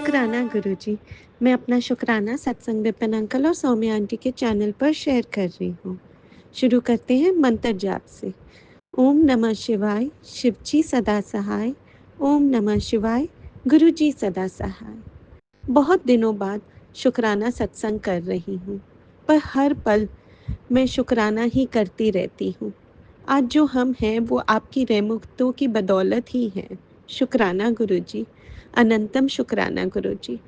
शुक्राना गुरुजी। मैं अपना शुक्राना सत्संग विपिन अंकल और सौम्या आंटी के चैनल पर शेयर कर रही हूँ। शुरू करते हैं मंत्र जाप से। ओम नमः शिवाय, शिवजी सदा सहाय। ओम नमः शिवाय, गुरुजी सदा सहाय। बहुत दिनों बाद शुक्राना सत्संग कर रही हूँ, पर हर पल मैं शुक्राना ही करती रहती हूँ। आज जो हम हैं वो आपकी रहमतों की बदौलत ही हैं। शुक्राना गुरुजी, अनंतम शुक्राना गुरुजी।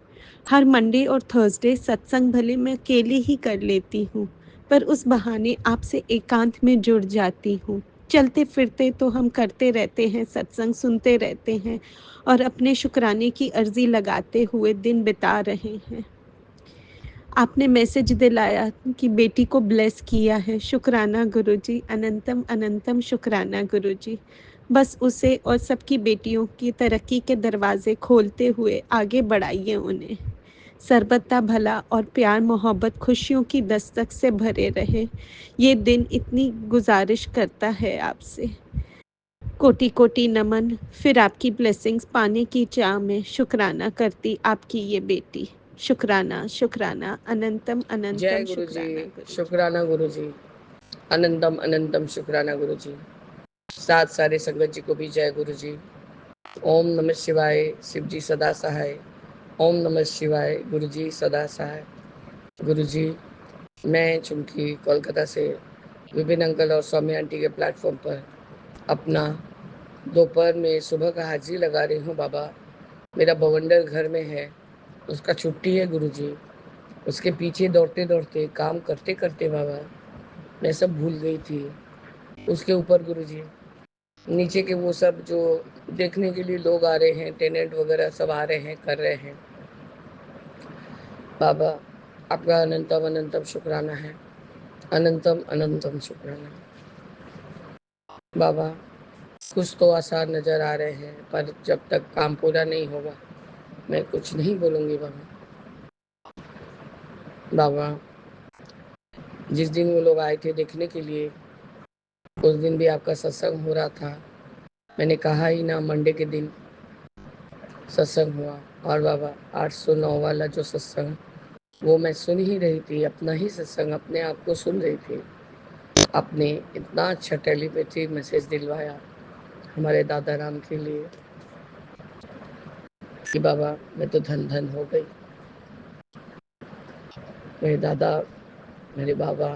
हर मंडे और थर्सडे सत्संग भले मैं अकेले ही कर लेती हूँ, पर उस बहाने आपसे एकांत में जुड़ जाती हूँ। चलते फिरते तो हम करते रहते हैं, सत्संग सुनते रहते हैं और अपने शुक्राने की अर्जी लगाते हुए दिन बिता रहे हैं। आपने मैसेज दिलाया कि बेटी को ब्लेस किया है। शुक्राना गुरुजी, अनंतम अनंतम शुक्राना गुरुजी। बस उसे और सबकी बेटियों की तरक्की के दरवाजे खोलते हुए आगे बढ़ाइए उन्हें। सर्बता भला और प्यार मोहब्बत खुशियों की दस्तक से भरे रहे। ये दिन इतनी गुजारिश करता है आपसे। कोटि कोटि नमन। फिर आपकी ब्लेसिंग्स पाने की चाह में शुक्राना करती आपकी ये बेटी। शुक्राना शुक्राना, अनंतम जय अनंतम गुरु जी। शुक्राना गुरु। शुक्राना गुरु जी। अनंतम अनंतम शुक्राना गुरु जी। साथ सारे संगत जी को भी जय गुरु जी। ओम नमः शिवाय, शिव जी सदा सहाय। ओम नमः शिवाय, गुरु जी सदा सहाय। गुरु जी, मैं चूंकि कोलकाता से विपिन अंकल और सौम्या आंटी के प्लेटफॉर्म पर अपना दोपहर में सुबह का हाजिरी लगा रही हूँ बाबा। मेरा बवंडर घर में है, उसका छुट्टी है गुरु जी। उसके पीछे दौड़ते दौड़ते काम करते करते बाबा मैं सब भूल गई थी। उसके ऊपर गुरुजी नीचे के वो सब जो देखने के लिए लोग आ रहे हैं, टेनेंट वगैरह सब आ रहे हैं, कर रहे हैं। बाबा आपका अनंतम अनंतम शुक्राना है, अनंतम अनंतम शुक्राना। बाबा कुछ तो आसार नज़र आ रहे हैं, पर जब तक काम पूरा नहीं होगा मैं कुछ नहीं बोलूँगी बाबा। बाबा जिस दिन वो लोग आए थे देखने के लिए, उस दिन भी आपका सत्संग हो रहा था। मैंने कहा ही ना, मंडे के दिन सत्संग हुआ। और बाबा 809 वाला जो सत्संग वो मैं सुन ही रही थी, अपना ही सत्संग अपने आप को सुन रही थी। आपने इतना अच्छा टेलीपैथी मैसेज दिलवाया हमारे दादा राम के लिए कि बाबा मैं तो धन धन हो गई। मेरे दादा, मेरे बाबा,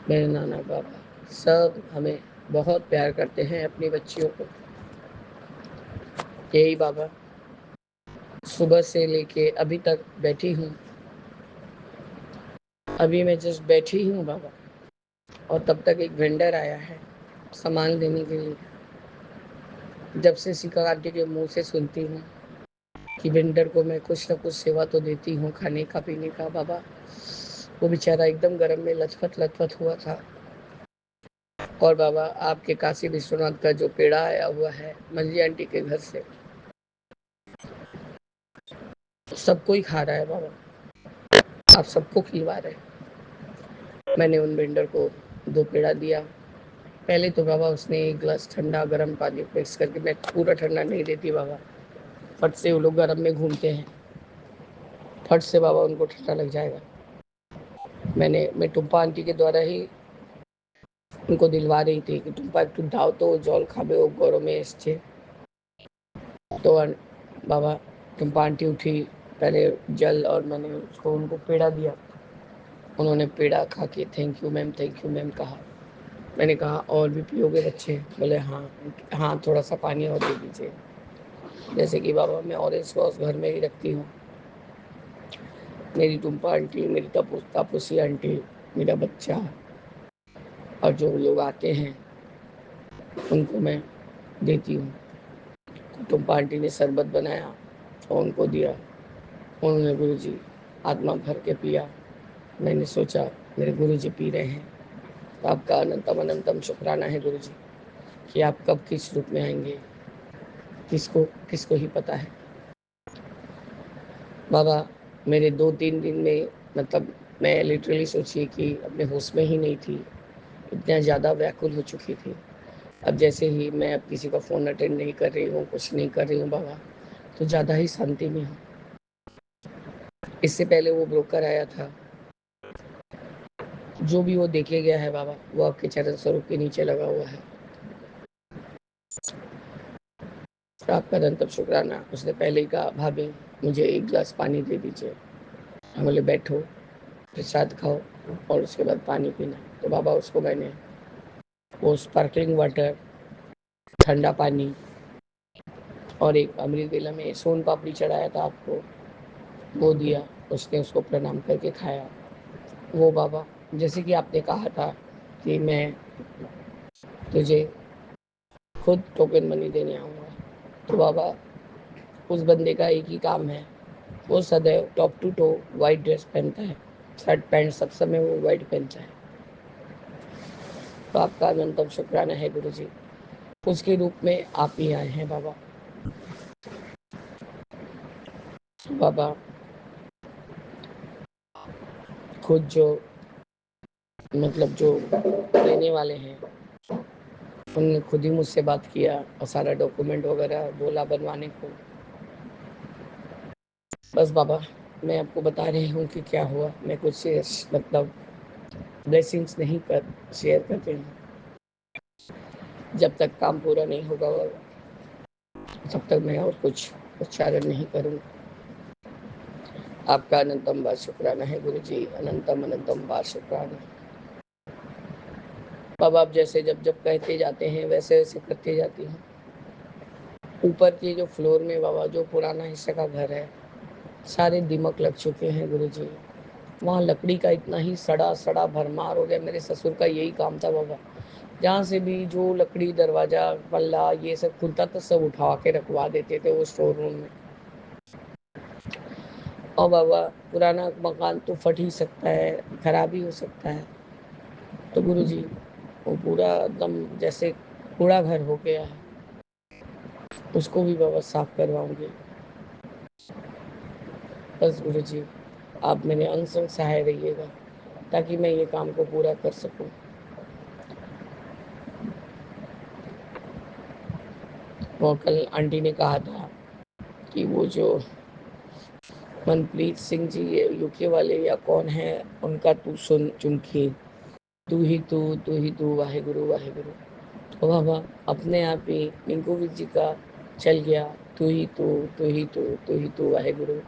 मेरे नाना बाबा सब हमें बहुत प्यार करते हैं, अपनी बच्चियों को। यही बाबा सुबह से लेके अभी तक बैठी हूँ। अभी मैं जस्ट बैठी हूँ बाबा, और तब तक एक वेंडर आया है सामान लेने के लिए। जब से शिखा आंटी के मुंह से सुनती हूँ कि वेंडर को मैं कुछ न कुछ सेवा तो देती हूँ, खाने का पीने का। बाबा वो बेचारा एकदम गर्म में लथपथ लथपथ हुआ था। और बाबा आपके काशी विश्वनाथ का जो पेड़ा आया हुआ है मंजी आंटी के घर से, सबको ही खा रहा है बाबा, आप सबको खिलवा रहे हैं। मैंने उन वेंडर को 2 पेड़ा दिया। पहले तो बाबा उसने एक गिलास ठंडा गर्म पानी मिक्स करके, मैं पूरा ठंडा नहीं देती बाबा, फट से वो लोग गर्म में घूमते हैं, फट से बाबा उनको ठंडा लग जाएगा। मैं टुम्पा आंटी के द्वारा ही उनको दिलवा रही थी कि टुम्पा একটু দাও তো, জল খাবে ও গরমে এসছে। तो बाबा टुम्पा आंटी उठी, पहले जल और मैंने उसको उनको पेड़ा दिया। उन्होंने पेड़ा खा के थैंक यू मैम कहा। मैंने कहा और भी पियोगे बच्चे? बोले हाँ। हाँ थोड़ा सा पानी और दे दीजिए। जैसे कि बाबा मैं ऑरेंज सॉस घर में ही रखती हूँ। मेरी टुम्पा आंटी, मेरी तापूसी आंटी, मेरा बच्चा और जो लोग आते हैं उनको मैं देती हूँ। टुम्पा आंटी ने शरबत बनाया और उनको दिया। उन्होंने गुरुजी आत्मा भर के पिया। मैंने सोचा मेरे गुरुजी पी रहे हैं, तो आपका अनंतम अनंतम शुक्राना है गुरुजी कि आप कब किस रूप में आएंगे किसको किसको ही पता है। बाबा मेरे 2-3 दिन में, मतलब मैं लिटरली सोचिए कि अपने होश में ही नहीं थी, इतना ज़्यादा व्याकुल हो चुकी थी। अब जैसे ही मैं अब किसी का फ़ोन अटेंड नहीं कर रही हूँ, कुछ नहीं कर रही हूँ बाबा, तो ज़्यादा ही शांति में हूँ। इससे पहले वो ब्रोकर आया था, जो भी वो देखे गया है बाबा, वो आपके चरण स्वरूप के नीचे लगा हुआ है। तो आपका धन शुक्राना। उसने पहले ही कहा, भाभी मुझे एक गिलास पानी दे दीजिए। हम बोले बैठो, प्रसाद खाओ और उसके बाद पानी पीना। तो बाबा उसको मैंने वो स्पार्कलिंग वाटर, ठंडा पानी और एक अमृत वेला में सोन पापड़ी चढ़ाया था आपको, वो दिया। उसने उसको प्रणाम करके खाया। वो बाबा, जैसे कि आपने कहा था कि मैं तुझे खुद टोकन मनी देने आऊँगा, तो बाबा उस बंदे का एक ही काम है, वो सदैव top to toe white dress पहनता है, शर्ट पैंट सब समय वो वाइट पहनता है। तो आपका अनंतम शुक्राना है गुरु जी, उसके रूप में आप ही आए हैं बाबा। बाबा खुद जो मतलब जो लेने वाले हैं, उनने खुद ही मुझसे बात किया और सारा डॉक्यूमेंट वगैरह बोला बनवाने को। बस बाबा, मैं आपको बता रही हूँ कि क्या हुआ। मैं कुछ मतलब ब्लेसिंग्स नहीं कर शेयर करते हैं। जब तक काम पूरा नहीं होगा तब तक मैं और कुछ उच्चारण नहीं करूँगा। आपका अनंतम बार शुक्राना है गुरु जी, अनंतम अनंतम बार शुक्राना। बाबा आप जैसे जब जब कहते जाते हैं वैसे वैसे करते जाती हैं। ऊपर के जो फ्लोर में बाबा जो पुराना हिस्सा का घर है, सारे दीमक लग चुके हैं गुरु जी। वहाँ लकड़ी का इतना ही सड़ा सड़ा भरमार हो गया। मेरे ससुर का यही काम था बाबा, जहाँ से भी जो लकड़ी दरवाजा पल्ला ये सब खुलता था सब उठा के रखवा देते थे वो स्टोर रूम में। और बाबा पुराना मकान तो फट ही सकता है, खराब ही हो सकता है। तो गुरु जी वो पूरा एकदम जैसे कूड़ा घर हो गया है, उसको भी बाबा साफ करवाऊंगी। बस गुरु जी आप मेरे अंग संग सहाय रहिएगा ताकि मैं ये काम को पूरा कर सकूं। और कल आंटी ने कहा था कि वो जो मनप्रीत सिंह जी ये यूके वाले या कौन है, उनका तू सुन चुमकी, तू ही तू वाहे गुरु वाहे गुरु। तो बाबा अपने आप ही मिंकू जी का चल गया, तू ही तू, तू ही तू, तू ही तू वाहे गुरु।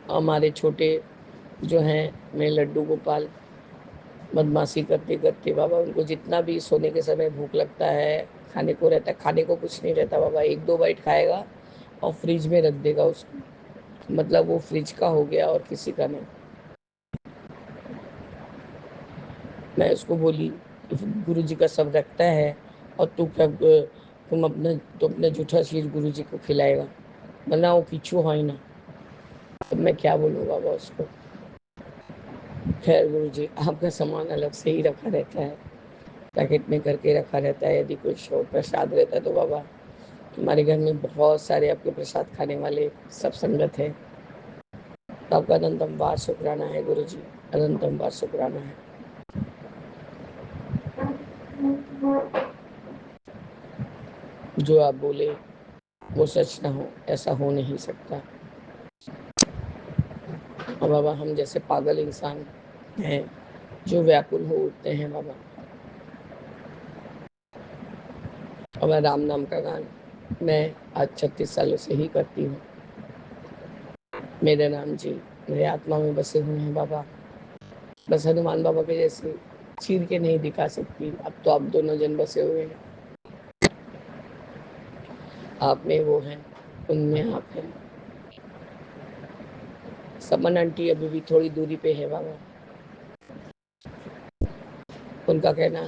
हमारे छोटे जो हैं मेरे लड्डू गोपाल, बदमाशी करते करते बाबा उनको जितना भी सोने के समय भूख लगता है, खाने को रहता है, खाने को कुछ नहीं रहता बाबा, एक दो बाइट खाएगा और फ्रिज में रख देगा उसको। मतलब वो फ्रिज का हो गया और किसी का नहीं। मैं उसको बोली गुरु जी का सब रखता है और तू क्या अपने जूठा चीज गुरु जी को खिलाएगा, वरना वो किचू है ना। अब मैं क्या बोलूँ बाबा उसको। खैर गुरु जी आपका सामान अलग से ही रखा रहता है, पैकेट में करके रखा रहता है। यदि कुछ और प्रसाद रहता है तो बाबा हमारे घर में बहुत सारे आपके प्रसाद खाने वाले सब संगत है। तो आपका अनंतम बार शुक्राना है गुरु जी, अनंतम बार शुक्राना है। जो आप बोले वो सच ना हो, ऐसा हो नहीं सकता। और बाबा हम जैसे पागल इंसान हैं जो व्याकुल हो उठते हैं बाबा। और मैं राम नाम का गान मैं आज 36 सालों से ही करती हूँ। मेरे राम जी मेरे आत्मा में बसे हुए हैं बाबा। बस हनुमान बाबा के जैसे चीर के नहीं दिखा सकती, अब तो आप दोनों जन बसे हुए हैं। आप में वो हैं, उनमें आप हैं। समन आंटी अभी भी थोड़ी दूरी पे है बाबा। उनका कहना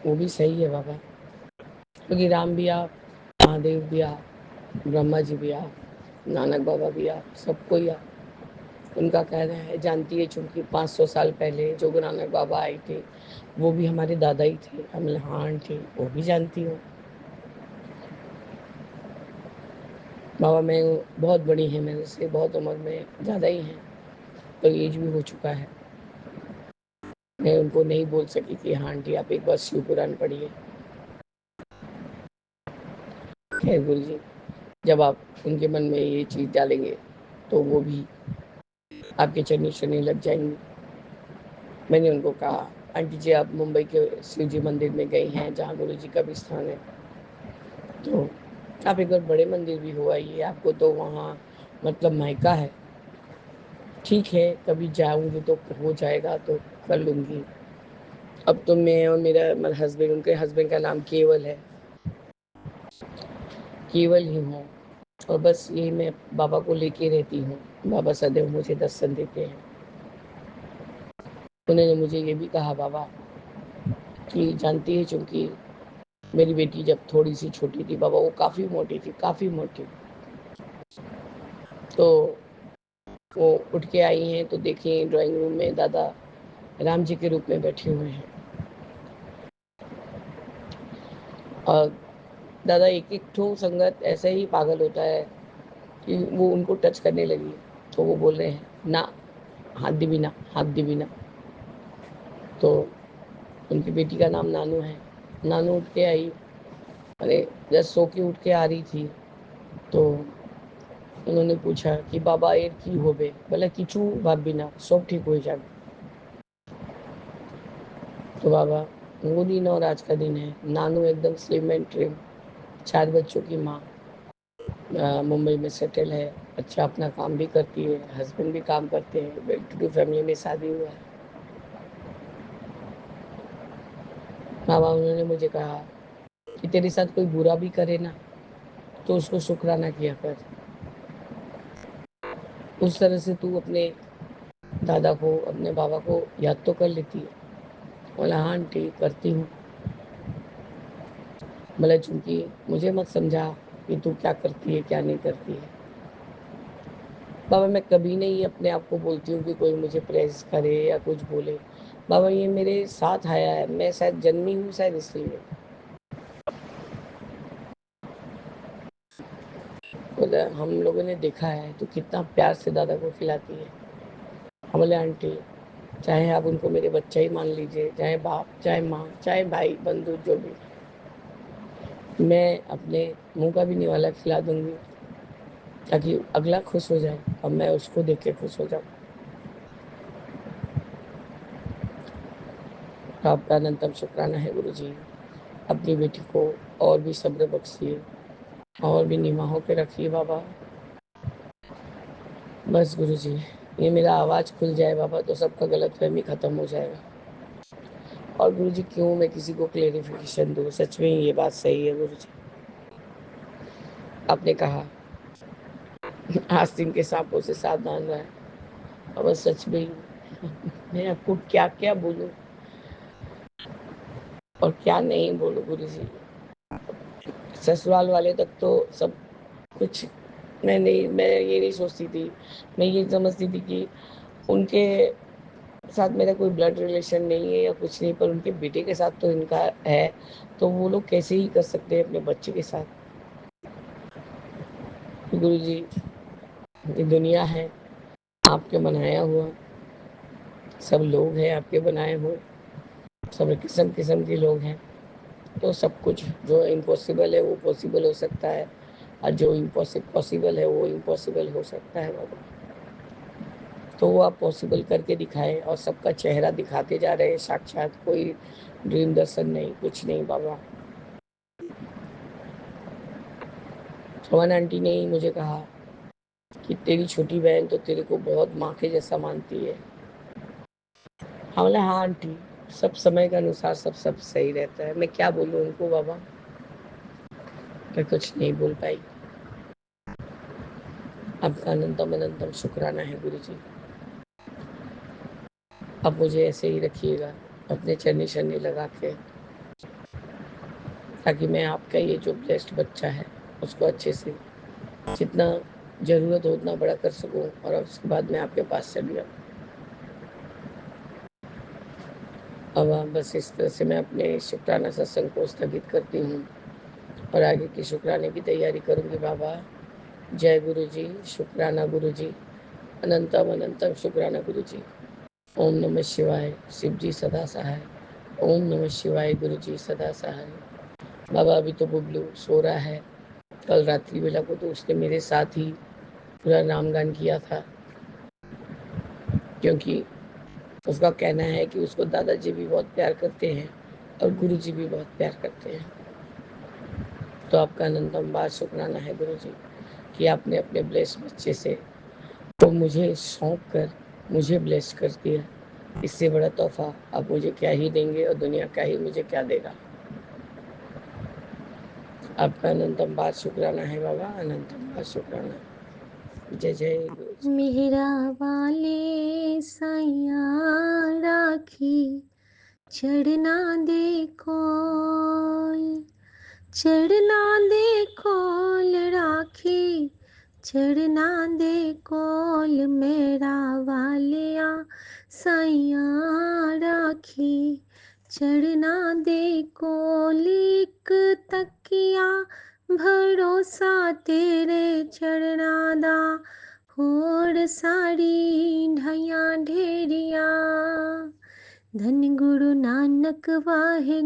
वो भी सही है बाबा, क्योंकि राम भी आप, महादेव भी आप, ब्रह्मा जी भी आप, नानक बाबा भी आप, सबको ही आप। उनका कहना है जानती है, चूंकि 500 साल पहले जो गुरु नानक बाबा आए थे वो भी हमारे दादा ही थे। हम हाँ आंटी वो भी जानती हूँ बाबा। मैं बहुत बड़ी हैं मेरे से, बहुत उम्र में ज़्यादा ही हैं, तो एज भी हो चुका है। मैं उनको नहीं बोल सकी कि हाँ आंटी आप एक बार शिव पुराण पढ़िए। खैर गुरु जी जब आप उनके मन में ये चीज़ डालेंगे तो वो भी आपके चलनी चलने लग जाएंगी। मैंने उनको कहा, आंटी जी आप मुंबई के शिव जी मंदिर में गई हैं जहाँ गुरु जी का भी स्थान है, तो आप एक बार बड़े मंदिर भी हो आइए, आपको तो वहाँ मतलब मायका है। ठीक है, कभी जाऊंगी तो हो जाएगा तो कर लूंगी। अब तो मैं और मेरा हस्बैंड, उनके हस्बैंड का नाम केवल है, केवल ही हूँ। और बस यही मैं बाबा को लेके रहती हूँ। बाबा सदैव मुझे दर्शन देते हैं। उन्होंने मुझे ये भी कहा बाबा कि जानती है, चूंकि मेरी बेटी जब थोड़ी सी छोटी थी बाबा, वो काफ़ी मोटी थी, काफ़ी मोटी। तो वो उठ के आई हैं तो देखिए ड्राइंग रूम में दादा राम जी के रूप में बैठे हुए हैं। और दादा एक एक ठो संगत ऐसे ही पागल होता है कि वो उनको टच करने लगी तो वो बोल रहे हैं ना, हाथ दिवी ना, हाथ दिवी ना। तो उनकी बेटी का नाम नानू है। नानू उठ के आई, अरे जस्ट सो के उठ के आ रही थी तो उन्होंने पूछा कि बाबा एर की होबे, बोला किचू भाभी ना, सब ठीक हो जाए। तो बाबा वो दिन और आज का दिन है। नानू एकदम स्लिम एंड ट्रिम, 4 बच्चों की माँ, मुंबई में सेटल है, अच्छा अपना काम भी करती है, हस्बैंड भी काम करते हैं, वेल टू डू फैमिली में शादी हुआ है। बाबा उन्होंने मुझे कहा कि तेरे साथ कोई बुरा भी करे ना तो उसको शुक्राना किया कर। उस तरह से तू अपने दादा को, अपने बाबा को याद तो कर लेती है। बोला हाँ आंटी करती हूँ। बोला चूंकि मुझे मत समझा कि तू क्या करती है क्या नहीं करती है। बाबा मैं कभी नहीं अपने आप को बोलती हूँ कि कोई मुझे प्रेस करे या कुछ बोले। बाबा ये मेरे साथ आया है, मैं शायद जन्मी हूँ शायद इसलिए। बोला हम लोगों ने देखा है तो कितना प्यार से दादा को खिलाती है। हम बोले आंटी चाहे आप उनको मेरे बच्चा ही मान लीजिए, चाहे बाप, चाहे माँ, चाहे भाई, बंधु, जो भी, मैं अपने मुंह का भी निवाला खिला दूंगी ताकि अगला खुश हो जाए और मैं उसको देख के खुश हो जाऊँ। आपका अनंतम शुक्राना है गुरु जी। अपनी बेटी को और भी सब्र बख्शिए और भी निगाहों पे रखिए बाबा। बस गुरु जी ये मेरा आवाज़ खुल जाए बाबा तो सबका गलतफहमी ख़त्म हो जाएगा। और गुरु जी क्यों मैं किसी को क्लेरिफिकेशन दूँ, सच में ये बात सही है गुरु जी। आपने कहा आस्तीन के सांपों से सावधान रहें, और बस सच में ही मैं आपको क्या क्या बोलूँ और क्या नहीं बोलूँ गुरु जी। ससुराल वाले तक तो सब कुछ, मैं ये नहीं सोचती थी। मैं ये समझती थी कि उनके साथ मेरा कोई ब्लड रिलेशन नहीं है या कुछ नहीं, पर उनके बेटे के साथ तो इनका है। तो वो लोग कैसे ही कर सकते हैं अपने बच्चे के साथ। गुरु जी ये दुनिया है आपके बनाया हुआ, सब लोग हैं आपके बनाए हुए, सब किस्म किस्म के लोग हैं। तो सब कुछ जो इम्पॉसिबल है वो पॉसिबल हो सकता है, और जो पॉसिबल है वो इम्पॉसिबल हो सकता है बाबा। तो वो आप पॉसिबल करके दिखाएं और सबका चेहरा दिखाते जा रहे हैं साक्षात, कोई ड्रीम दर्शन नहीं, कुछ नहीं बाबा। सोहन आंटी ने ही मुझे कहा कि तेरी छोटी बहन तो तेरे को बहुत माँ के जैसा मानती है। हाँ बोला हाँ आंटी, सब समय के अनुसार सब सही रहता है। मैं क्या बोलूँ उनको बाबा, मैं कुछ नहीं बोल पाई। आपका अनंतम अनंतम शुक्राना है गुरु जी। अब मुझे ऐसे ही रखिएगा अपने चरनी शरनी लगा के, ताकि मैं आपका ये जो ब्लेस्ड बच्चा है उसको अच्छे से जितना ज़रूरत हो उतना बड़ा कर सकूं, और उसके बाद मैं आपके पास चली आऊँ। अब बस इस तरह से मैं अपने शुक्राना सत्संग को स्थगित करती हूँ और आगे की शुक्राने की तैयारी करूँगी बाबा। जय गुरु जी, शुक्राना गुरु जी, अनंतम अनंतम शुक्राना गुरु जी। ओम नमः शिवाय, शिव जी सदा सहाय। ओम नमः शिवाय, गुरु जी सदा सहाय। बाबा अभी तो बुबलू सो रहा है, कल रात्रि बेला को तो उसने मेरे साथ ही पूरा नामगान किया था, क्योंकि उसका कहना है कि उसको दादाजी भी बहुत प्यार करते हैं और गुरुजी भी बहुत प्यार करते हैं। तो आपका अनंतम बार शुक्राना है गुरुजी कि आपने अपने ब्लेस बच्चे से तो मुझे सौंप कर मुझे ब्लेस कर दिया। इससे बड़ा तोहफा आप मुझे क्या ही देंगे और दुनिया क्या ही मुझे क्या देगा। आपका अनंतम बार शुक्राना है बाबा, अनंतम बार शुक्राना। जय जय गुरु जी। मेरा वाले साइया राखी चढ़ना दे कोल, चढ़ना दे कोल राखी चढ़ना दे कोल, मेरा वालिया साइया राखी चढ़ना दे कोल। एक तकिया भरोसा तेरे चढ़ना दा, होर साड़ी ढाइया ढेरिया। धन गुरु नानक वाहे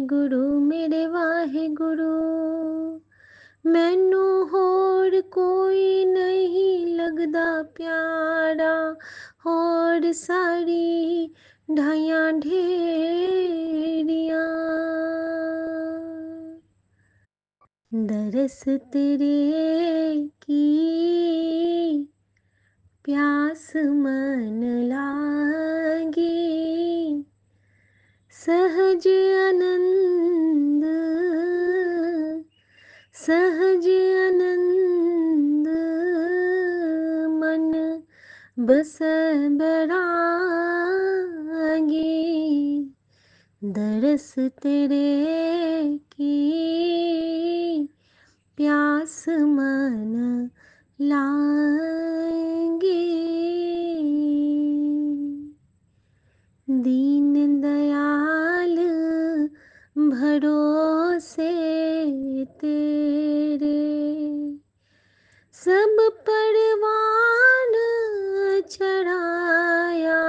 गुरु मेरे वाहे गुरु। मैनू होर कोई नहीं लगदा प्यारा, होर साड़ी ढाइया ढेरिया। दरस तेरे की प्यास मन लागी, सहज आनंद सहज आनंद मन बस बैरागी। दरस तेरे की प्यास मन लागी। दीन दयाल भरोसे तेरे, सब परवान चढ़ाया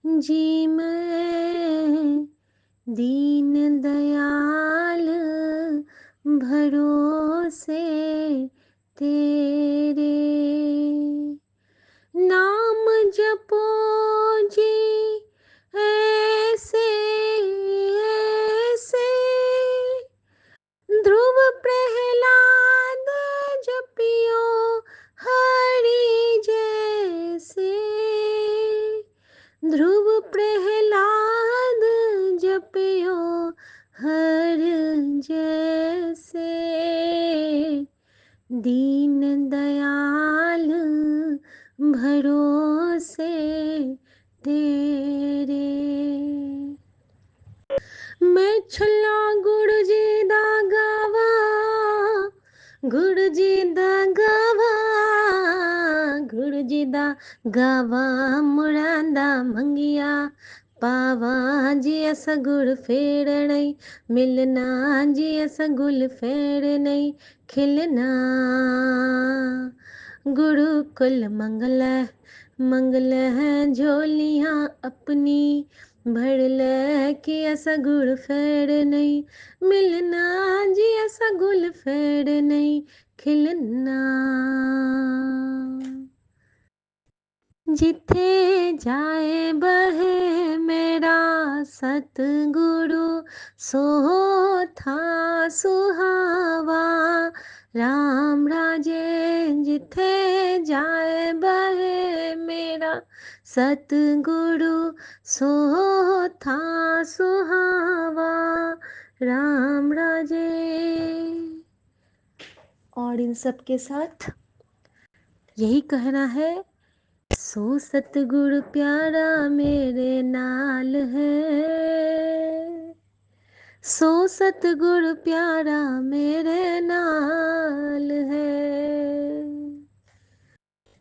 जी मैं। दीन दयाल भरोसे तेरे, नाम जपो जी ऐसे ऐसे, ध्रुव प्रहलाद जपियो हरि जैसे। ध्रुव प्रहलाद जपियो हर जैसे, दीन दयाल भरोसे तेरे। मैं छला गुड़ जी दा गावा, गुड़ जी दा गावा, गुड़ जी दा गावा, मुड़ां दा मंगिया पावा जी। अस गुड़ फेरने मिलना जी, अस गुल फेरने खिलना। गुरुकुल मंगल मंगल है झोलियाँ अपनी भर ले कि ऐसा गुड़ फेर नहीं मिलना जी, ऐसा गुल फेर नहीं खिलना। जिथे जाए बहे मेरा सतगुरु, सो था सुहावा राम राजे। जिथे जाए बहे मेरा सतगुरु, सो था सुहावा राम राजे। और इन सब के साथ यही कहना है, सो सतगुरु प्यारा मेरे नाल है, सो सतगुरु प्यारा मेरे नाल है।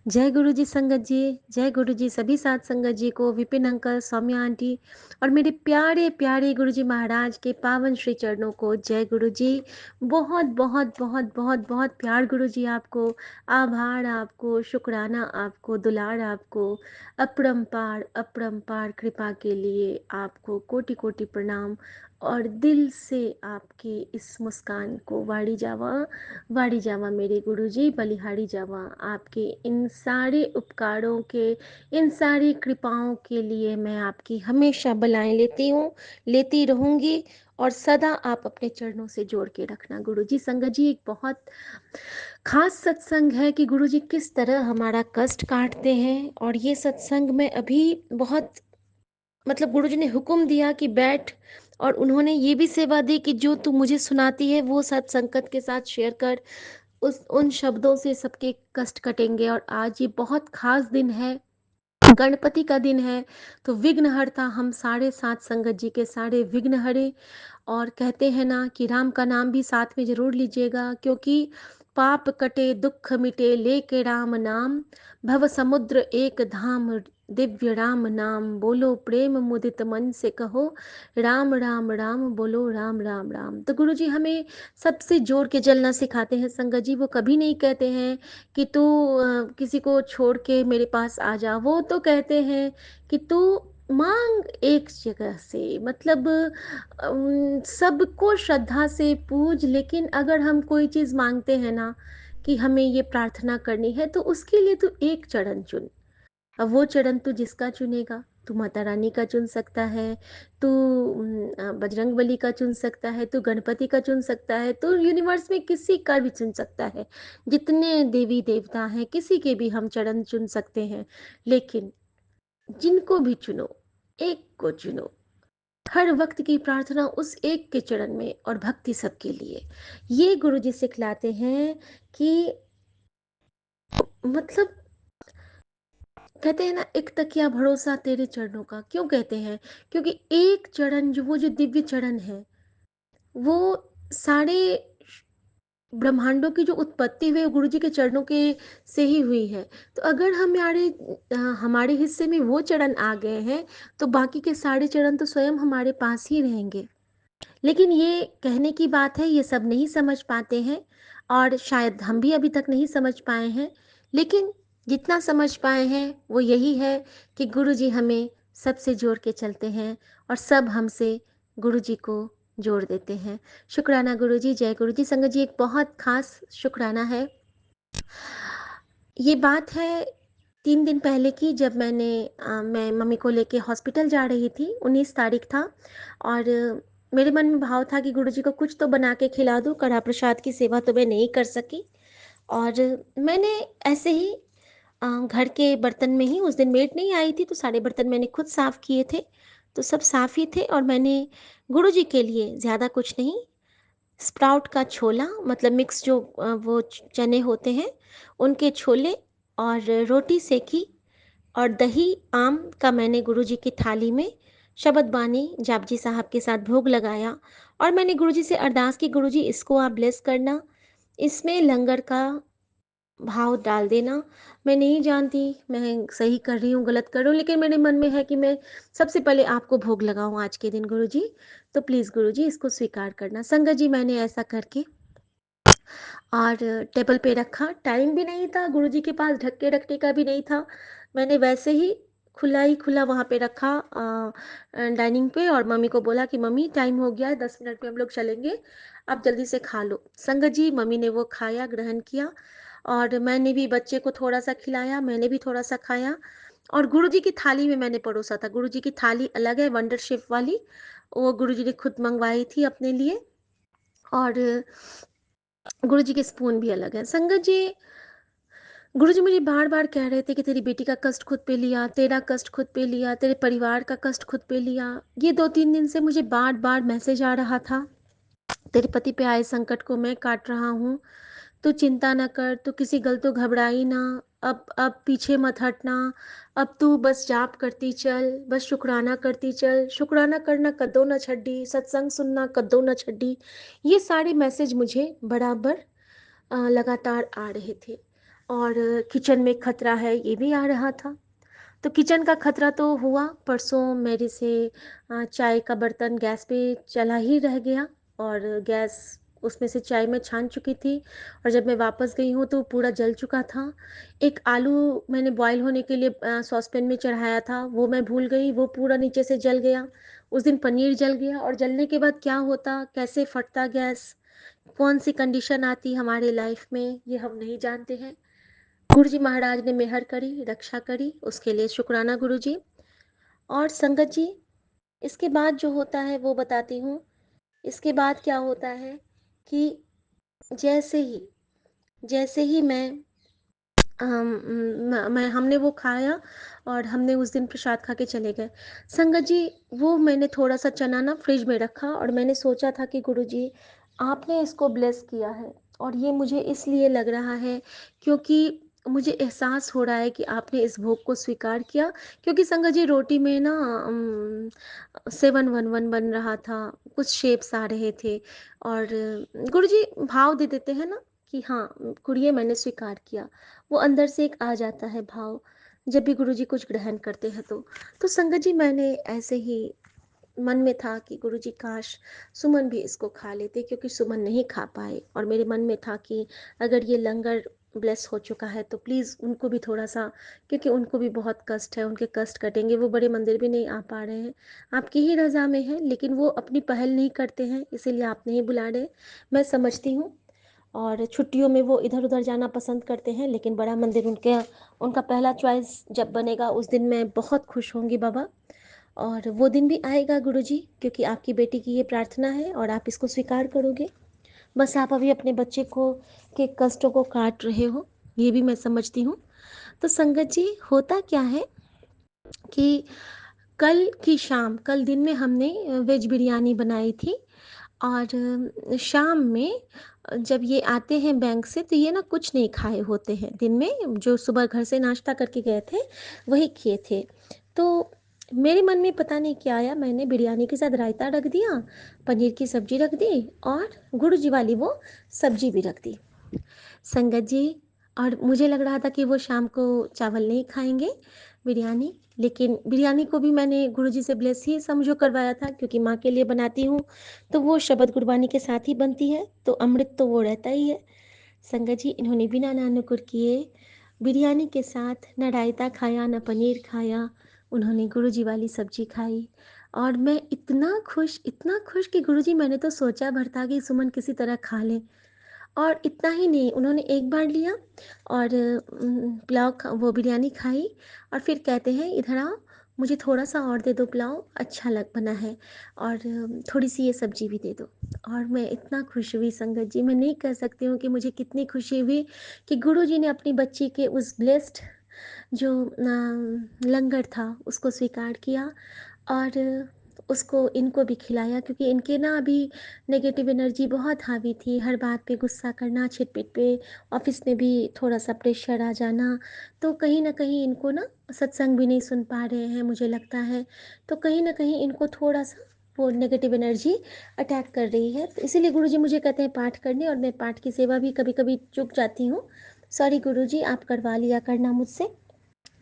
जय गुरु जी संगत जी, जय गुरु जी सभी साथ संगत जी को, विपिन अंकल, सौम्या आंटी और मेरे प्यारे प्यारे गुरु जी महाराज के पावन श्री चरणों को जय गुरु जी। बहुत बहुत बहुत बहुत बहुत प्यार गुरु जी आपको, आभार आपको, शुक्राना आपको, दुलार आपको, अपरंपार अपरंपार कृपा के लिए आपको कोटि कोटि प्रणाम। और दिल से आपकी इस मुस्कान को वाड़ी जावा मेरे गुरुजी, बलिहारी जावा। आपके इन सारे उपकारों के, इन सारी कृपाओं के लिए मैं आपकी हमेशा बलाएं लेती हूँ, लेती रहूँगी। और सदा आप अपने चरणों से जोड़ के रखना गुरुजी। संगत जी, एक बहुत खास सत्संग है कि गुरुजी किस तरह हमारा कष्ट काटते हैं। और ये सत्संग में अभी बहुत, मतलब गुरुजी ने हुक्म दिया कि बैठ, और उन्होंने ये भी सेवा दी कि जो तू मुझे सुनाती है वो सब संगत के साथ शेयर कर। उस उन शब्दों से सबके कष्ट कटेंगे। और आज ये बहुत खास दिन है, गणपति का दिन है। तो विघ्नहर्ता हम साढ़े सात संगत जी के सारे विघ्न हरे। और कहते हैं ना कि राम का नाम भी साथ में जरूर लीजिएगा, क्योंकि पाप कटे दुख मिटे लेके राम नाम, भव समुद्र एक धाम, दिव्य राम नाम। बोलो प्रेम मुदित मन से कहो, राम राम राम बोलो, राम राम राम। तो गुरु जी हमें सबसे जोड़ के जलना सिखाते हैं संगत जी। वो कभी नहीं कहते हैं कि तू किसी को छोड़ के मेरे पास आ जा। वो तो कहते हैं कि तू मांग एक जगह से, मतलब सबको श्रद्धा से पूज। लेकिन अगर हम कोई चीज मांगते हैं ना कि हमें ये प्रार्थना करनी है, तो उसके लिए तू एक चरण चुन। अब वो चरण तू जिसका चुनेगा, तू माता रानी का चुन सकता है, तू बजरंग बली का चुन सकता है, तू गणपति का चुन सकता है, तू यूनिवर्स में किसी का भी चुन सकता है। जितने देवी देवता हैं किसी के भी हम चरण चुन सकते हैं। लेकिन जिनको भी चुनो, एक को चुनो। हर वक्त की प्रार्थना उस एक के चरण में, और भक्ति सबके लिए। ये गुरु जी सिखलाते हैं कि, मतलब कहते हैं ना, एक तकिया भरोसा तेरे चरणों का। क्यों कहते हैं? क्योंकि एक चरण, जो वो जो दिव्य चरण है, वो सारे ब्रह्मांडों की जो उत्पत्ति हुई है गुरु जी के चरणों के से ही हुई है। तो अगर हमारे हिस्से में वो चरण आ गए हैं, तो बाकी के सारे चरण तो स्वयं हमारे पास ही रहेंगे। लेकिन ये कहने की बात है, ये सब नहीं समझ पाते हैं, और शायद हम भी अभी तक नहीं समझ पाए हैं। लेकिन जितना समझ पाए हैं वो यही है कि गुरु जी हमें सबसे जोड़ के चलते हैं, और सब हमसे गुरु जी को जोड़ देते हैं। शुक्राना गुरु जी, जय गुरु जी। संगत जी, एक बहुत खास शुक्राना है। ये बात है 3 दिन पहले की, जब मैं मम्मी को लेके हॉस्पिटल जा रही थी। 19 तारीख था, और मेरे मन में भाव था कि गुरुजी को कुछ तो बना के खिला दूँ। कड़ा प्रसाद की सेवा तो मैं नहीं कर सकी, और मैंने ऐसे ही घर के बर्तन में ही, उस दिन मेड नहीं आई थी तो सारे बर्तन मैंने खुद साफ़ किए थे। तो सब साफ़ ही थे, और मैंने गुरुजी के लिए ज़्यादा कुछ नहीं, स्प्राउट का छोला, मतलब मिक्स जो वो चने होते हैं, उनके छोले और रोटी सेकी, और दही आम का मैंने गुरुजी की थाली में शबद बानी जापजी साहब के साथ भोग लगाया। और मैंने गुरुजी से अरदास की, गुरुजी इसको आप ब्लेस करना, इसमें लंगर का भाव डाल देना। मैं नहीं जानती मैं सही कर रही हूँ गलत कर रही हूँ, लेकिन मेरे मन में है कि मैं सबसे पहले आपको भोग लगाऊं आज के दिन गुरुजी। तो प्लीज़ गुरुजी इसको स्वीकार करना। संगत जी, मैंने ऐसा करके और टेबल पे रखा। टाइम भी नहीं था गुरुजी के पास, ढक के रखने का भी नहीं था। मैंने वैसे ही खुला वहाँ पे रखा डाइनिंग पे, और मम्मी को बोला कि मम्मी टाइम हो गया है, 10 मिनट में हम लोग चलेंगे, आप जल्दी से खा लो। संगत जी, मम्मी ने वो खाया, ग्रहण किया, और मैंने भी बच्चे को थोड़ा सा खिलाया, मैंने भी थोड़ा सा खाया। और गुरुजी की थाली में मैंने परोसा था। गुरुजी की थाली अलग है, वंडर शेप वाली, वो गुरुजी ने खुद मंगवाई थी अपने लिए। और गुरुजी के स्पून भी अलग है। संगत जी, गुरुजी मुझे बार बार कह रहे थे कि तेरी बेटी का कष्ट खुद पे लिया, तेरा कष्ट खुद पे लिया, तेरे परिवार का कष्ट खुद पे लिया। ये 2-3 दिन से मुझे बार बार मैसेज आ रहा था, तेरे पति पे आए संकट को मैं काट रहा हूँ, तू चिंता न कर, तू किसी गल तो घबराई ना, अब पीछे मत हटना, अब तू बस जाप करती चल, बस शुक्राना करती चल, शुक्राना करना कद्दो न छड्डी, सत्संग सुनना कद्दो न छड्डी। ये सारे मैसेज मुझे बराबर लगातार आ रहे थे। और किचन में खतरा है, ये भी आ रहा था। तो किचन का खतरा तो हुआ, परसों मेरे से चाय का बर्तन गैस पे चला ही रह गया, और गैस उसमें से चाय मैं छान चुकी थी, और जब मैं वापस गई हूँ तो पूरा जल चुका था। एक आलू मैंने बॉईल होने के लिए सॉसपेन में चढ़ाया था, वो मैं भूल गई, वो पूरा नीचे से जल गया। उस दिन पनीर जल गया और जलने के बाद क्या होता, कैसे फटता गैस, कौन सी कंडीशन आती हमारे लाइफ में, ये हम नहीं जानते हैं। गुरु जी महाराज ने मेहर करी, रक्षा करी, उसके लिए शुक्राना गुरु जी। और संगत जी, इसके बाद जो होता है वो बताती हूँ। इसके बाद क्या होता है कि जैसे ही मैं हमने वो खाया और हमने उस दिन प्रसाद खा के चले गए। संगत जी, वो मैंने थोड़ा सा चना ना फ्रिज में रखा और मैंने सोचा था कि गुरु जी आपने इसको ब्लेस किया है, और ये मुझे इसलिए लग रहा है क्योंकि मुझे एहसास हो रहा है कि आपने इस भोग को स्वीकार किया। क्योंकि संगत जी रोटी में ना 711 बन रहा था, कुछ शेप्स आ रहे थे, और गुरु जी भाव दे देते हैं ना कि हाँ कुड़िए मैंने स्वीकार किया, वो अंदर से एक आ जाता है भाव जब भी गुरुजी कुछ ग्रहण करते हैं। तो संगत जी मैंने ऐसे ही मन में था कि गुरुजी काश सुमन भी इसको खा लेते, क्योंकि सुमन नहीं खा पाए, और मेरे मन में था कि अगर ये लंगर ब्लेस हो चुका है तो प्लीज़ उनको भी थोड़ा सा, क्योंकि उनको भी बहुत कष्ट है, उनके कष्ट कटेंगे, वो बड़े मंदिर भी नहीं आ पा रहे हैं, आपकी ही रज़ा में है, लेकिन वो अपनी पहल नहीं करते हैं, इसीलिए आप नहीं बुला रहे, मैं समझती हूँ। और छुट्टियों में वो इधर उधर जाना पसंद करते हैं, लेकिन बड़ा मंदिर उनका पहला चॉइस जब बनेगा उस दिन मैं बहुत खुश होंगी बाबा। और वो दिन भी आएगा गुरुजी, क्योंकि आपकी बेटी की ये प्रार्थना है और आप इसको स्वीकार करोगे। बस आप अभी अपने बच्चे को के कष्टों को काट रहे हो, ये भी मैं समझती हूँ। तो संगत जी होता क्या है कि कल दिन में हमने वेज बिरयानी बनाई थी, और शाम में जब ये आते हैं बैंक से तो ये ना कुछ नहीं खाए होते हैं, दिन में जो सुबह घर से नाश्ता करके गए थे वही किए थे। तो मेरे मन में पता नहीं क्या आया, मैंने बिरयानी के साथ रायता रख दिया, पनीर की सब्जी रख दी, और गुरु जी वाली वो सब्जी भी रख दी संगत जी। और मुझे लग रहा था कि वो शाम को चावल नहीं खाएंगे, बिरयानी, लेकिन बिरयानी को भी मैंने गुरुजी से ब्लेस ही समझो करवाया था, क्योंकि माँ के लिए बनाती हूँ तो वो शबद गुरबानी के साथ ही बनती है, तो अमृत तो वो रहता ही है। संगत जी इन्होंने बिना नानुकुर किए बिरयानी के साथ न रायता खाया न पनीर खाया, उन्होंने गुरुजी वाली सब्जी खाई, और मैं इतना खुश कि गुरुजी मैंने तो सोचा भर था कि सुमन किसी तरह खा ले। और इतना ही नहीं, उन्होंने एक बार लिया और वो बिरयानी खाई, और फिर कहते हैं इधर आओ, मुझे थोड़ा सा और दे दो पुलाव, अच्छा लग बना है, और थोड़ी सी ये सब्जी भी दे दो। और मैं इतना खुश हुई संगत जी, मैं नहीं कह सकती हूँ कि मुझे कितनी खुशी हुई कि गुरु जी ने अपनी बच्ची के उस ब्लेस्ड जो लंगर था उसको स्वीकार किया, और उसको इनको भी खिलाया, क्योंकि इनके ना अभी नेगेटिव एनर्जी बहुत हावी थी, हर बात पे गुस्सा करना, छिटपिट पे, ऑफिस में भी थोड़ा सा प्रेशर आ जाना, तो कहीं ना कहीं इनको ना सत्संग भी नहीं सुन पा रहे हैं मुझे लगता है, तो कहीं ना कहीं इनको थोड़ा सा वो नेगेटिव एनर्जी अटैक कर रही है, तो इसीलिए गुरुजी मुझे कहते हैं पाठ करने, और मैं पाठ की सेवा भी कभी कभी चूक जाती हूँ, सॉरी गुरुजी, आप करवा लिया करना मुझसे।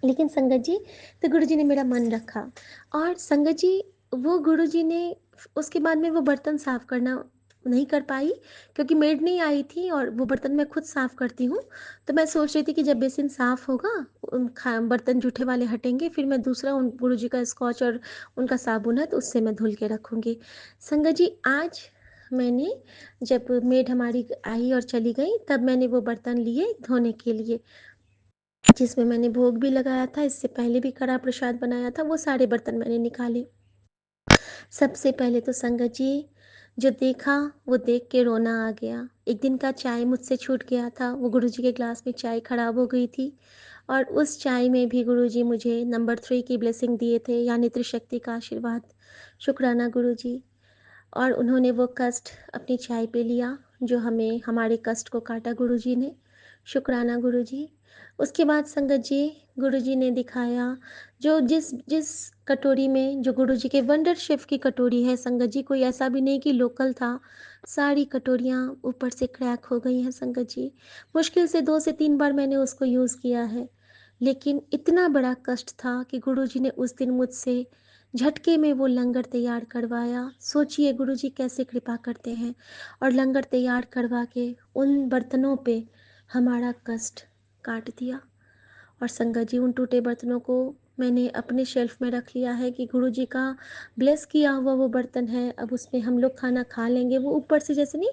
लेकिन संगत जी, तो गुरुजी ने मेरा मन रखा, और संगत जी वो गुरुजी ने उसके बाद में वो बर्तन साफ़ करना नहीं कर पाई, क्योंकि मेड नहीं आई थी, और वो बर्तन मैं खुद साफ़ करती हूँ, तो मैं सोच रही थी कि जब बेसिन साफ़ होगा, बर्तन जूठे वाले हटेंगे, फिर मैं दूसरा उन गुरुजी का स्कॉच और उनका साबुन है तो उससे मैं धुल के रखूँगी। संगत जी आज मैंने, जब मेड हमारी आई और चली गई, तब मैंने वो बर्तन लिए धोने के लिए, जिसमें मैंने भोग भी लगाया था, इससे पहले भी कड़ा प्रसाद बनाया था, वो सारे बर्तन मैंने निकाले। सबसे पहले तो संगत जी जो देखा वो देख के रोना आ गया। एक दिन का चाय मुझसे छूट गया था, वो गुरुजी के ग्लास में चाय खराब हो गई थी, और उस चाय में भी गुरुजी मुझे नंबर 3 की ब्लेसिंग दिए थे, यानी त्रिशक्ति का आशीर्वाद। शुक्राना गुरुजी। और उन्होंने वो कष्ट अपनी चाय पे लिया, जो हमें हमारे कष्ट को काटा गुरुजी ने। शुक्राना गुरुजी। उसके बाद संगत जी गुरुजी ने दिखाया, जो जिस जिस कटोरी में, जो गुरुजी के वंडर शेफ की कटोरी है संगत जी, कोई ऐसा भी नहीं कि लोकल था, सारी कटोरियाँ ऊपर से क्रैक हो गई हैं संगत जी। मुश्किल से 2 से 3 बार मैंने उसको यूज़ किया है, लेकिन इतना बड़ा कष्ट था कि गुरुजी ने उस दिन मुझसे झटके में वो लंगर तैयार करवाया। सोचिए गुरुजी कैसे कृपा करते हैं, और लंगर तैयार करवा के उन बर्तनों पे हमारा कष्ट काट दिया। और संगत जी उन टूटे बर्तनों को मैंने अपने शेल्फ में रख लिया है कि गुरुजी का ब्लेस किया हुआ वो बर्तन है, अब उसमें हम लोग खाना खा लेंगे। वो ऊपर से जैसे नहीं,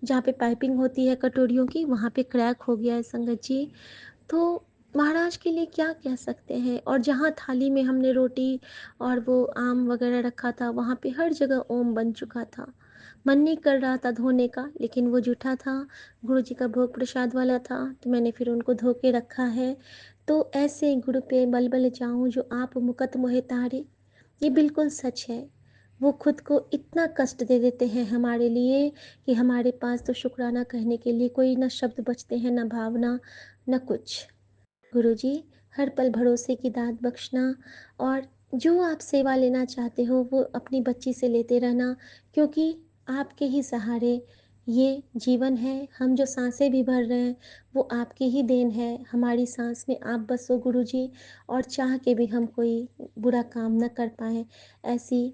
जहाँ पे पाइपिंग होती है कटोरियों की, वहाँ पे क्रैक हो गया है संगत जी। तो महाराज के लिए क्या कह सकते हैं। और जहाँ थाली में हमने रोटी और वो आम वगैरह रखा था, वहाँ पे हर जगह ओम बन चुका था। मन नहीं कर रहा था धोने का, लेकिन वो जूठा था, गुरु जी का भोग प्रसाद वाला था, तो मैंने फिर उनको धो के रखा है। तो ऐसे गुरु पे बल बल जाऊं, जो आप मुकत मोहे तारे, ये बिल्कुल सच है। वो खुद को इतना कष्ट दे देते हैं हमारे लिए कि हमारे पास तो शुक्राना कहने के लिए कोई ना शब्द बचते हैं, ना भावना, ना कुछ। गुरुजी, हर पल भरोसे की दात बख्शना, और जो आप सेवा लेना चाहते हो वो अपनी बच्ची से लेते रहना, क्योंकि आपके ही सहारे ये जीवन है। हम जो सांसें भी भर रहे हैं वो आपकी ही देन है। हमारी सांस में आप बसो गुरुजी, और चाह के भी हम कोई बुरा काम न कर पाएँ, ऐसी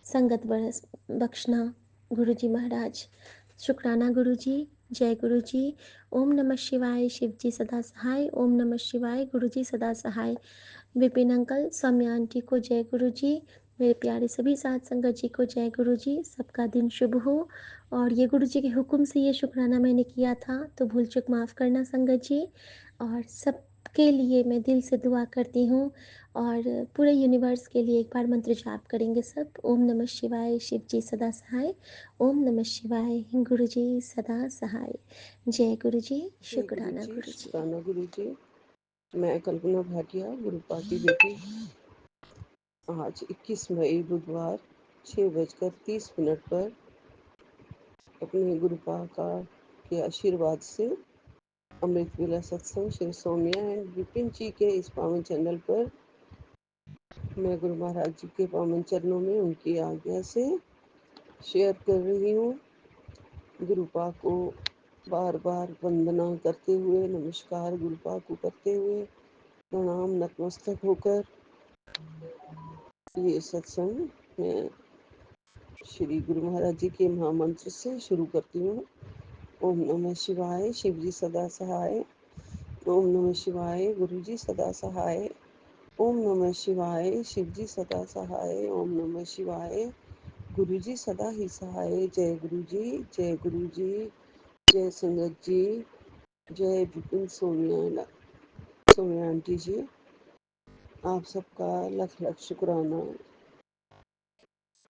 संगत बरस बख्शना गुरुजी महाराज। शुक्राना गुरुजी। जय गुरुजी। ओम नमः शिवाय। शिव जी सदा सहाय। ओम नमः शिवाय। गुरुजी सदा सहाय। विपिन अंकल, सौम्या आंटी को जय गुरुजी। मेरे प्यारे सभी साथ संगत जी को जय गुरुजी। सबका दिन शुभ हो। और ये गुरुजी के हुक्म से ये शुक्राना मैंने किया था, तो भूल चूक माफ़ करना संगत जी। और सबके लिए मैं दिल से दुआ करती हूँ, और पूरे यूनिवर्स के लिए एक बार मंत्र जाप करेंगे सब। ओम नमः शिवाय। शिव जी सदा सहाय। ओम नमः शिवाय। गुरु जी सदा सहाय। जय गुरु जी। जय गुरु शुक्राना जी, गुरु जी। शुक्राना गुरु जी। मैं कल्पना भाटिया, गुरुपा की बेटी। आज 21 मई बुधवार 6:30 पर अपने गुरुपा का के आशीर्वाद से अमृत वेला सत्संग श्री सौम्या एंड विपिन जी के इस पावन चैनल पर मैं गुरु महाराज जी के पावन चरणों में उनकी आज्ञा से शेयर कर रही हूँ। गुरुपा को बार बार वंदना करते हुए, नमस्कार गुरुपा को करते हुए, प्रणाम नतमस्तक होकर ये सत्संग मैं श्री गुरु महाराज जी के महामंत्र से शुरू करती हूँ। ओम नमः शिवाय। शिव जी सदा सहाय। ओम नमः शिवाय। गुरु जी सदा सहाय। ओम नमः शिवाय। शिव जी सदा सहाय। ओम नमः शिवाय। गुरु जी सदा ही सहाय। जय गुरु जी। जय गुरु जी। जय संगत जी। जय विपिन सोनिया आंटी जी। आप सबका लख लख शुक्राना।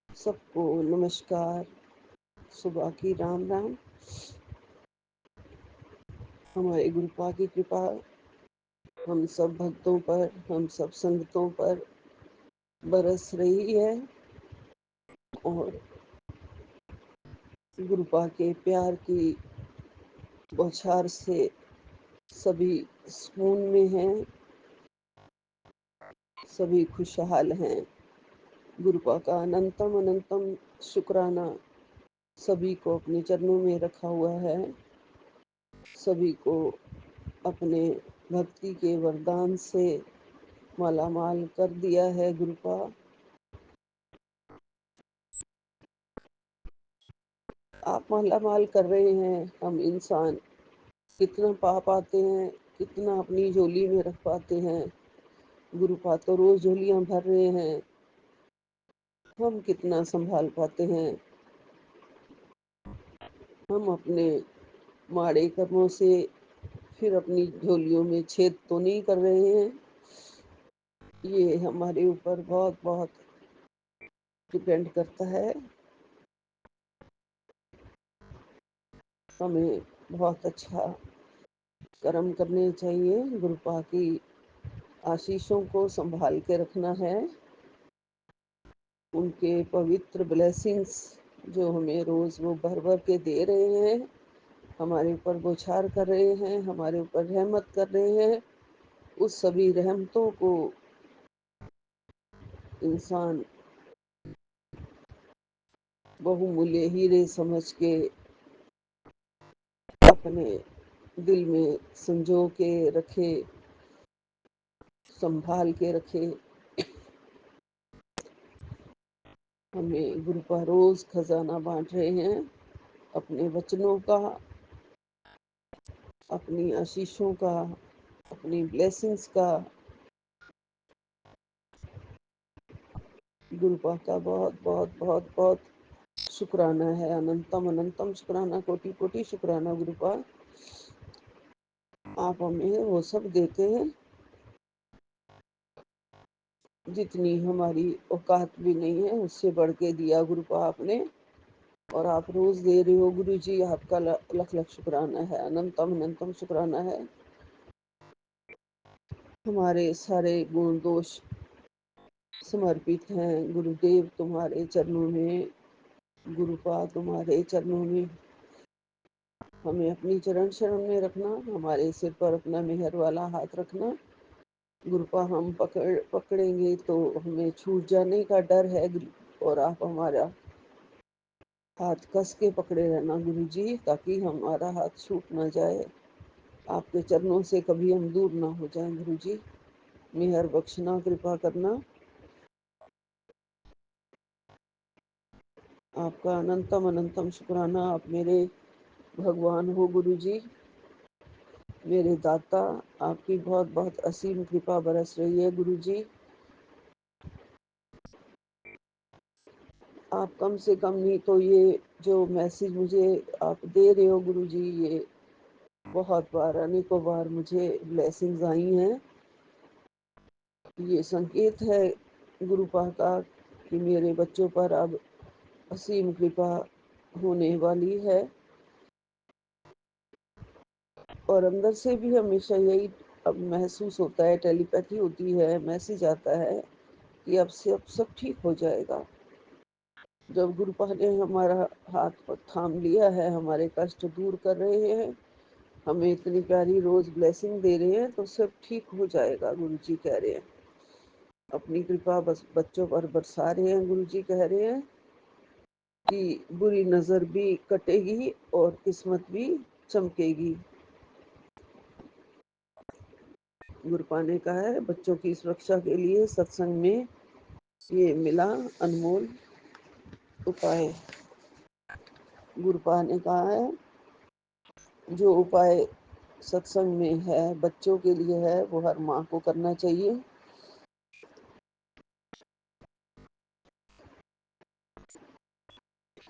सबको नमस्कार। सुबह की राम राम। हमारे गुरुपा की कृपा हम सब भक्तों पर, हम सब संगतों पर बरस रही है, और गुरुपा के प्यार की बौछार से सभी सुकून में हैं, सभी खुशहाल हैं। गुरुपा का अनंतम अनंतम शुक्राना सभी को अपने चरणों में रखा हुआ है। सभी को अपने भक्ति के वरदान से मालामाल कर दिया है गुरुपा। आप मालामाल कर रहे हैं, हम इंसान कितना पा पाते हैं, कितना अपनी झोली में रख पाते हैं। गुरुपा तो रोज झोलियां भर रहे हैं, हम कितना संभाल पाते हैं। हम अपने माड़े कर्मों से फिर अपनी झोलियों में छेद तो नहीं कर रहे हैं। ये हमारे ऊपर बहुत बहुत डिपेंड करता है। हमें बहुत अच्छा कर्म करने चाहिए, गुरुपा की आशीषों को संभाल के रखना है। उनके पवित्र ब्लेसिंग्स जो हमें रोज वो भर भर के दे रहे हैं, हमारे ऊपर बौछार कर रहे हैं, हमारे ऊपर रहमत कर रहे हैं, उस सभी रहमतों को इंसान बहुमूल्य हीरे समझ के अपने दिल में संजो के रखे, संभाल के रखे। हमें गुरुपा रोज खजाना बांट रहे हैं अपने वचनों का, अपनी आशीषों का, अपनी ब्लेसिंग्स का। गुरुपा का बहुत बहुत बहुत बहुत शुक्राना है, अनंतम अनंतम शुक्राना, कोटि कोटि शुक्राना गुरुपा। आप हमें वो सब देते हैं जितनी हमारी औकात भी नहीं है, उससे बढ़ के दिया गुरुपा आपने, और आप रोज दे रहे हो गुरु जी। आपका लख लख शुक्राना है, अनंतम अनंतम शुक्राना है। हमारे सारे गुण दोष समर्पित हैं गुरुदेव तुम्हारे चरणों में, गुरुपा तुम्हारे चरणों में। हमें अपनी चरण शरण में रखना, हमारे सिर पर अपना मेहर वाला हाथ रखना गुरुपा। हम पकड़ेंगे तो हमें छूट जाने का डर है, और आप हमारा हाथ कस के पकड़े रहना गुरु जी, ताकि हमारा हाथ छूट ना जाए। आपके चरणों से कभी हम दूर ना हो जाएं गुरु जी। मेहर बख्शना, कृपा करना। आपका अनंतम अनंतम शुक्राना। आप मेरे भगवान हो गुरु जी, मेरे दाता। आपकी बहुत बहुत असीम कृपा बरस रही है गुरु जी। आप कम से कम नहीं तो ये जो मैसेज मुझे आप दे रहे हो गुरु जी, ये बहुत बार, अनेकों बार मुझे ब्लेसिंग्स आई हैं। ये संकेत है गुरुपा का कि मेरे बच्चों पर अब असीम कृपा होने वाली है। और अंदर से भी हमेशा यही अब महसूस होता है, टेलीपैथी होती है, मैसेज आता है कि अब से अब सब ठीक हो जाएगा। जब गुरुपा ने हमारा हाथ पर थाम लिया है, हमारे कष्ट दूर कर रहे हैं, हमें इतनी प्यारी रोज ब्लेसिंग दे रहे हैं, तो सब ठीक हो जाएगा गुरु जी कह रहे हैं। अपनी कृपा बस बच्चों पर बरसा रहे हैं गुरु जी, कह रहे हैं कि बुरी नजर भी कटेगी और किस्मत भी चमकेगी। गुरुपा ने कहा है बच्चों की सुरक्षा के लिए सत्संग में ये मिला अनमोल उपाय। गुरुपा ने कहा है जो उपाय सत्संग में है, बच्चों के लिए है, वो हर माँ को करना चाहिए।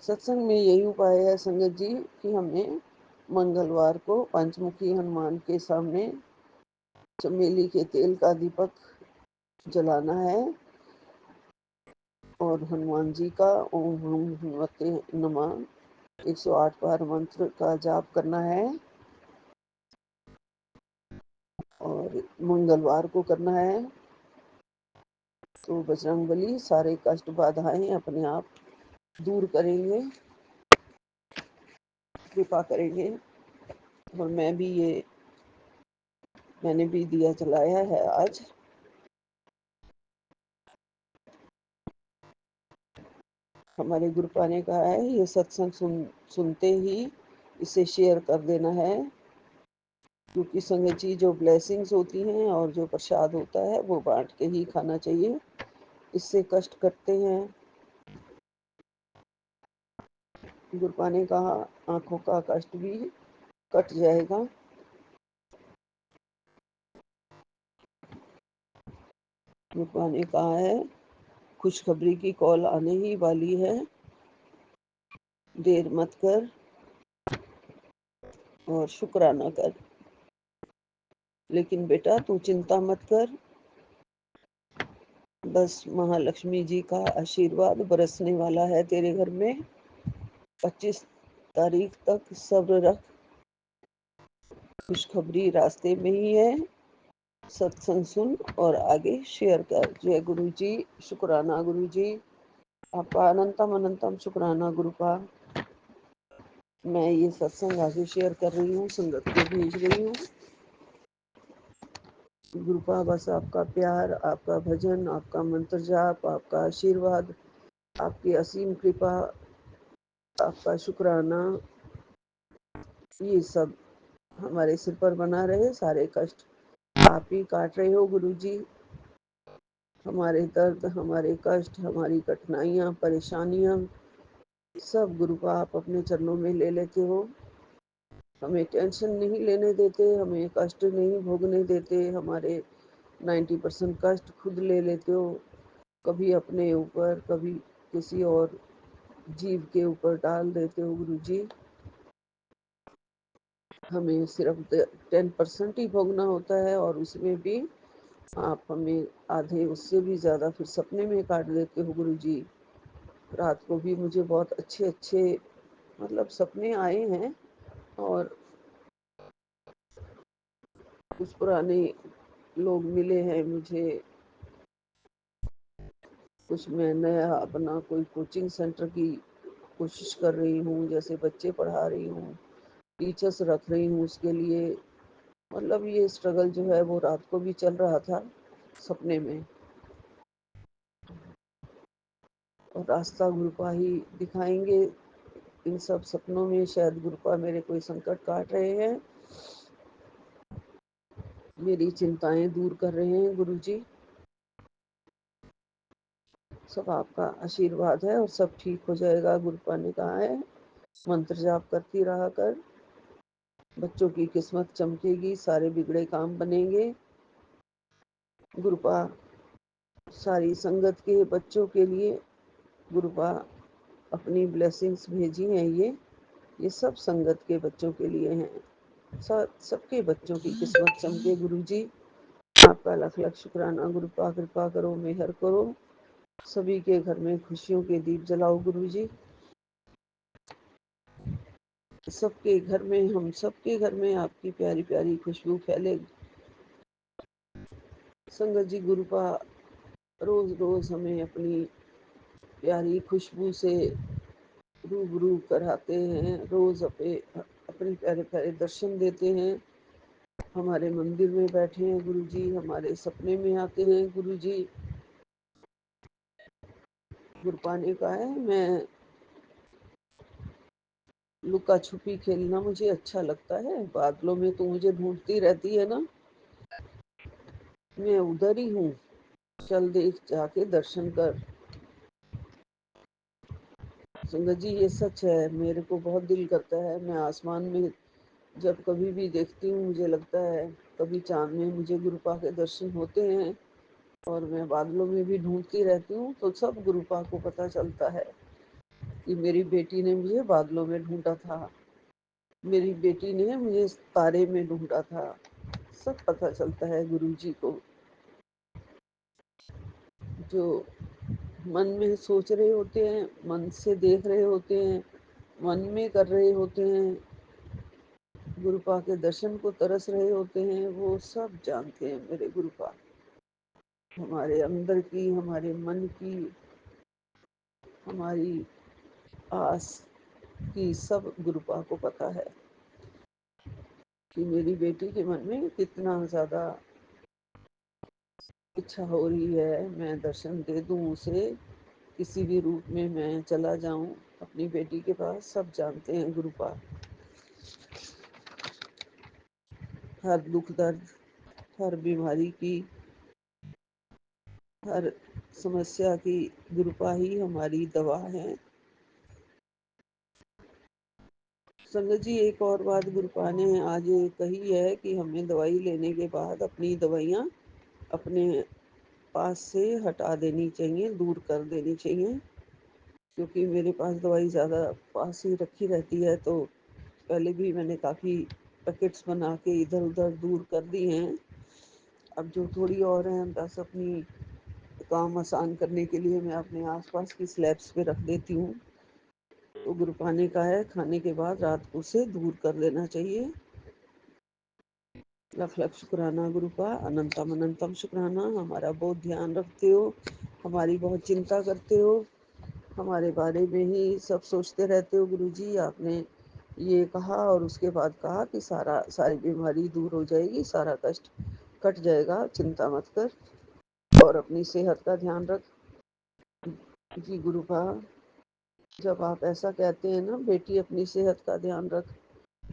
सत्संग में यही उपाय है संगत जी कि हमें मंगलवार को पंचमुखी हनुमान के सामने चमेली के तेल का दीपक जलाना है, और हनुमान जी का ओम हम हनुमते नमः 108 बार मंत्र का जाप करना है, और मंगलवार को करना है। तो बजरंगबली सारे कष्ट बाधाएं अपने आप दूर करेंगे, कृपा करेंगे। और मैंने भी दिया जलाया है आज। हमारे गुरुपा ने कहा है ये सत्संग सुनते ही इसे शेयर कर देना है, क्योंकि संगत जी जो ब्लेसिंग्स होती हैं और जो प्रसाद होता है वो बांट के ही खाना चाहिए, इससे कष्ट कटते हैं। गुरुपा ने कहा आंखों का कष्ट भी कट जाएगा। गुरुपा ने कहा है खुशखबरी की कॉल आने ही वाली है, देर मत कर और शुक्राना कर। लेकिन बेटा तू चिंता मत कर, बस महालक्ष्मी जी का आशीर्वाद बरसने वाला है तेरे घर में। 25 तारीख तक सब्र रख, खुशखबरी रास्ते में ही है। सत्संग सुन और आगे शेयर कर। जय गुरु जी। शुक्राना गुरु जी, आपका अनंतम अनंतम शुक्राना गुरुपा। मैं ये सत्संग आगे शेयर कर रही हूँ, संगत को भेज रही हूँ। गुरुपा बस आपका प्यार, आपका भजन, आपका मंत्र जाप, आपका आशीर्वाद, आपकी असीम कृपा, आपका शुक्राना, ये सब हमारे सिर पर बना रहे। सारे कष्ट आप ही काट रहे हो गुरु जी। हमारे दर्द, हमारे कष्ट, हमारी कठिनाइयाँ, परेशानियाँ सब गुरुपा आप अपने चरणों में ले लेते हो। हमें टेंशन नहीं लेने देते, हमें कष्ट नहीं भोगने देते। हमारे 90% कष्ट खुद ले लेते हो। कभी अपने ऊपर, कभी किसी और जीव के ऊपर डाल देते हो गुरुजी। हमें सिर्फ 10% ही भोगना होता है, और उसमें भी आप हमें आधे उससे भी ज़्यादा फिर सपने में काट देते हो गुरुजी। रात को भी मुझे बहुत अच्छे अच्छे मतलब सपने आए हैं, और कुछ पुराने लोग मिले हैं मुझे, कुछ मैं नया अपना कोई कोचिंग सेंटर की कोशिश कर रही हूँ, जैसे बच्चे पढ़ा रही हूँ, टीचर्स रख रही हूँ उसके लिए। मतलब ये स्ट्रगल जो है वो रात को भी चल रहा था सपने में, और रास्ता गुरुपा ही दिखाएंगे इन सब सपनों में। शायद गुरुपा मेरे कोई संकट काट रहे हैं, मेरी चिंताएं दूर कर रहे हैं गुरुजी। सब आपका आशीर्वाद है और सब ठीक हो जाएगा। गुरुपा ने कहा है मंत्र जाप करती रहा कर, बच्चों की किस्मत चमकेगी, सारे बिगड़े काम बनेंगे। गुरुपा सारी संगत के बच्चों के लिए गुरुपा अपनी ब्लेसिंग्स भेजी हैं। ये सब संगत के बच्चों के लिए हैं। सबके बच्चों की किस्मत चमके गुरुजी। आपका लख लख शुक्राना गुरुपा। कृपा करो, मेहर करो, सभी के घर में खुशियों के दीप जलाओ गुरुजी। सबके घर में, हम सबके घर में आपकी प्यारी प्यारी खुशबू फैले। संगत जी गुरुपा रोज रोज हमें अपनी प्यारी खुशबू से रूबरू कराते हैं, रोज अपने प्यारे प्यारे दर्शन देते हैं। हमारे मंदिर में बैठे हैं गुरुजी, हमारे सपने में आते हैं गुरुजी। गुरुपा ने कहा है मैं लुका छुपी खेलना मुझे अच्छा लगता है, बादलों में तो मुझे ढूंढती रहती है ना, मैं उधर ही हूँ, चल देख जाके दर्शन कर। संगत जी ये सच है, मेरे को बहुत दिल करता है, मैं आसमान में जब कभी भी देखती हूँ मुझे लगता है कभी चांद में मुझे गुरुपा के दर्शन होते हैं, और मैं बादलों में भी ढूंढती रहती हूँ तो सब गुरुपा को पता चलता है कि मेरी बेटी ने मुझे बादलों में ढूंढा था, मेरी बेटी ने मुझे तारे में ढूंढा था। सब पता चलता है गुरुजी को। जो मन में सोच रहे होते हैं, मन से देख रहे होते हैं, मन में कर रहे होते हैं, गुरुपा के दर्शन को तरस रहे होते हैं, वो सब जानते हैं मेरे गुरुपा। हमारे अंदर की, हमारे मन की, हमारी आस की सब गुरुपा को पता है कि मेरी बेटी के मन में कितना ज़्यादा इच्छा हो रही है मैं दर्शन दे दूं उसे, किसी भी रूप में मैं चला जाऊं अपनी बेटी के पास। सब जानते हैं गुरुपा। हर दुख दर्द, हर बीमारी की, हर समस्या की गुरुपा ही हमारी दवा है। संगत जी एक और बात गुरुपा ने आज कही है कि हमें दवाई लेने के बाद अपनी दवाइयाँ अपने पास से हटा देनी चाहिए, दूर कर देनी चाहिए, क्योंकि मेरे पास दवाई ज़्यादा पास ही रखी रहती है। तो पहले भी मैंने काफ़ी पैकेट्स बना के इधर उधर दूर कर दी हैं। अब जो थोड़ी और हैं बस अपनी काम आसान करने के लिए मैं अपने आसपास की स्लैब्स पे रख देती हूँ। तो गुरुपा ने कहा है खाने के बाद रात को उसे दूर कर देना चाहिए। लख लख शुक्राना गुरुपा, अनंतम अनंतम शुक्राना। हमारा बहुत ध्यान रखते हो, हमारी बहुत चिंता करते हो, हमारे बारे में ही सब सोचते रहते हो गुरुजी। आपने ये कहा और उसके बाद कहा कि सारी बीमारी दूर हो जाएगी, सारा कष्ट कट जाएगा, चिंता मत कर और अपनी सेहत का ध्यान रख। जी गुरुपा, जब आप ऐसा कहते हैं ना बेटी अपनी सेहत का ध्यान रख,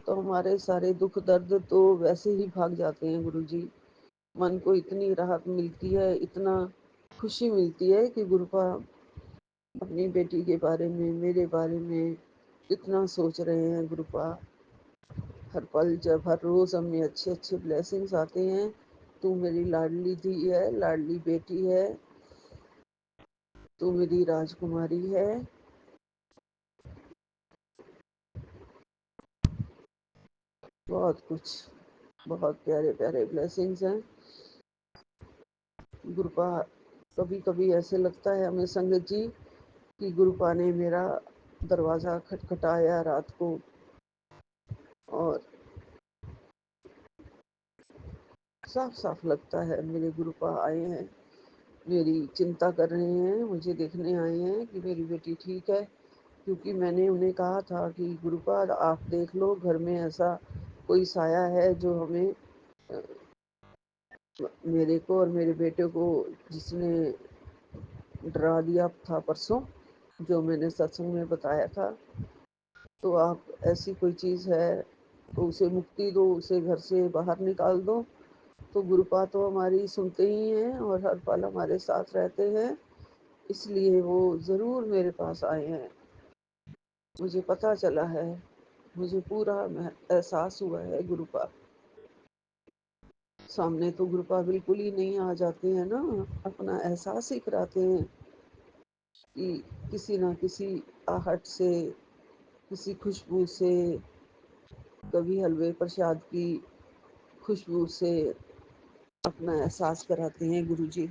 तो हमारे सारे दुख दर्द तो वैसे ही भाग जाते हैं गुरुजी। मन को इतनी राहत मिलती है, इतना खुशी मिलती है कि गुरुपा अपनी बेटी के बारे में, मेरे बारे में इतना सोच रहे हैं गुरुपा। हर पल जब हर रोज़ हमें अच्छे अच्छे ब्लेसिंग्स आते हैं, तू मेरी लाडली धी है, लाडली बेटी है, तू मेरी राजकुमारी है। बहुत कुछ, बहुत प्यारे प्यारे ब्लेसिंग्स हैं। गुरुपा, कभी कभी ऐसे लगता है हमें संगत जी कि गुरुपा ने मेरा दरवाज़ा खटखटाया रात को और साफ साफ लगता है मेरे गुरुपा आए हैं, मेरी चिंता कर रहे हैं, मुझे देखने आए हैं कि मेरी बेटी ठीक है। क्योंकि मैंने उन्हें कहा था कि गुरुपाद आप देख लो घर में ऐसा कोई साया है जो हमें मेरे को और मेरे बेटे को जिसने डरा दिया था परसों, जो मैंने सत्संग में बताया था। तो आप ऐसी कोई चीज़ है तो उसे मुक्ति दो, उसे घर से बाहर निकाल दो। तो गुरुपा तो हमारी सुनते ही हैं और हर पल हमारे साथ रहते हैं, इसलिए वो ज़रूर मेरे पास आए हैं। मुझे पता चला है, मुझे पूरा एहसास हुआ है गुरुपा। सामने तो गुरुपा बिल्कुल ही नहीं आ जाते हैं ना, अपना एहसास ही कराते हैं कि किसी ना किसी आहट से, किसी खुशबू से, कभी हलवे प्रसाद की खुशबू से अपना एहसास कराते हैं गुरुजी।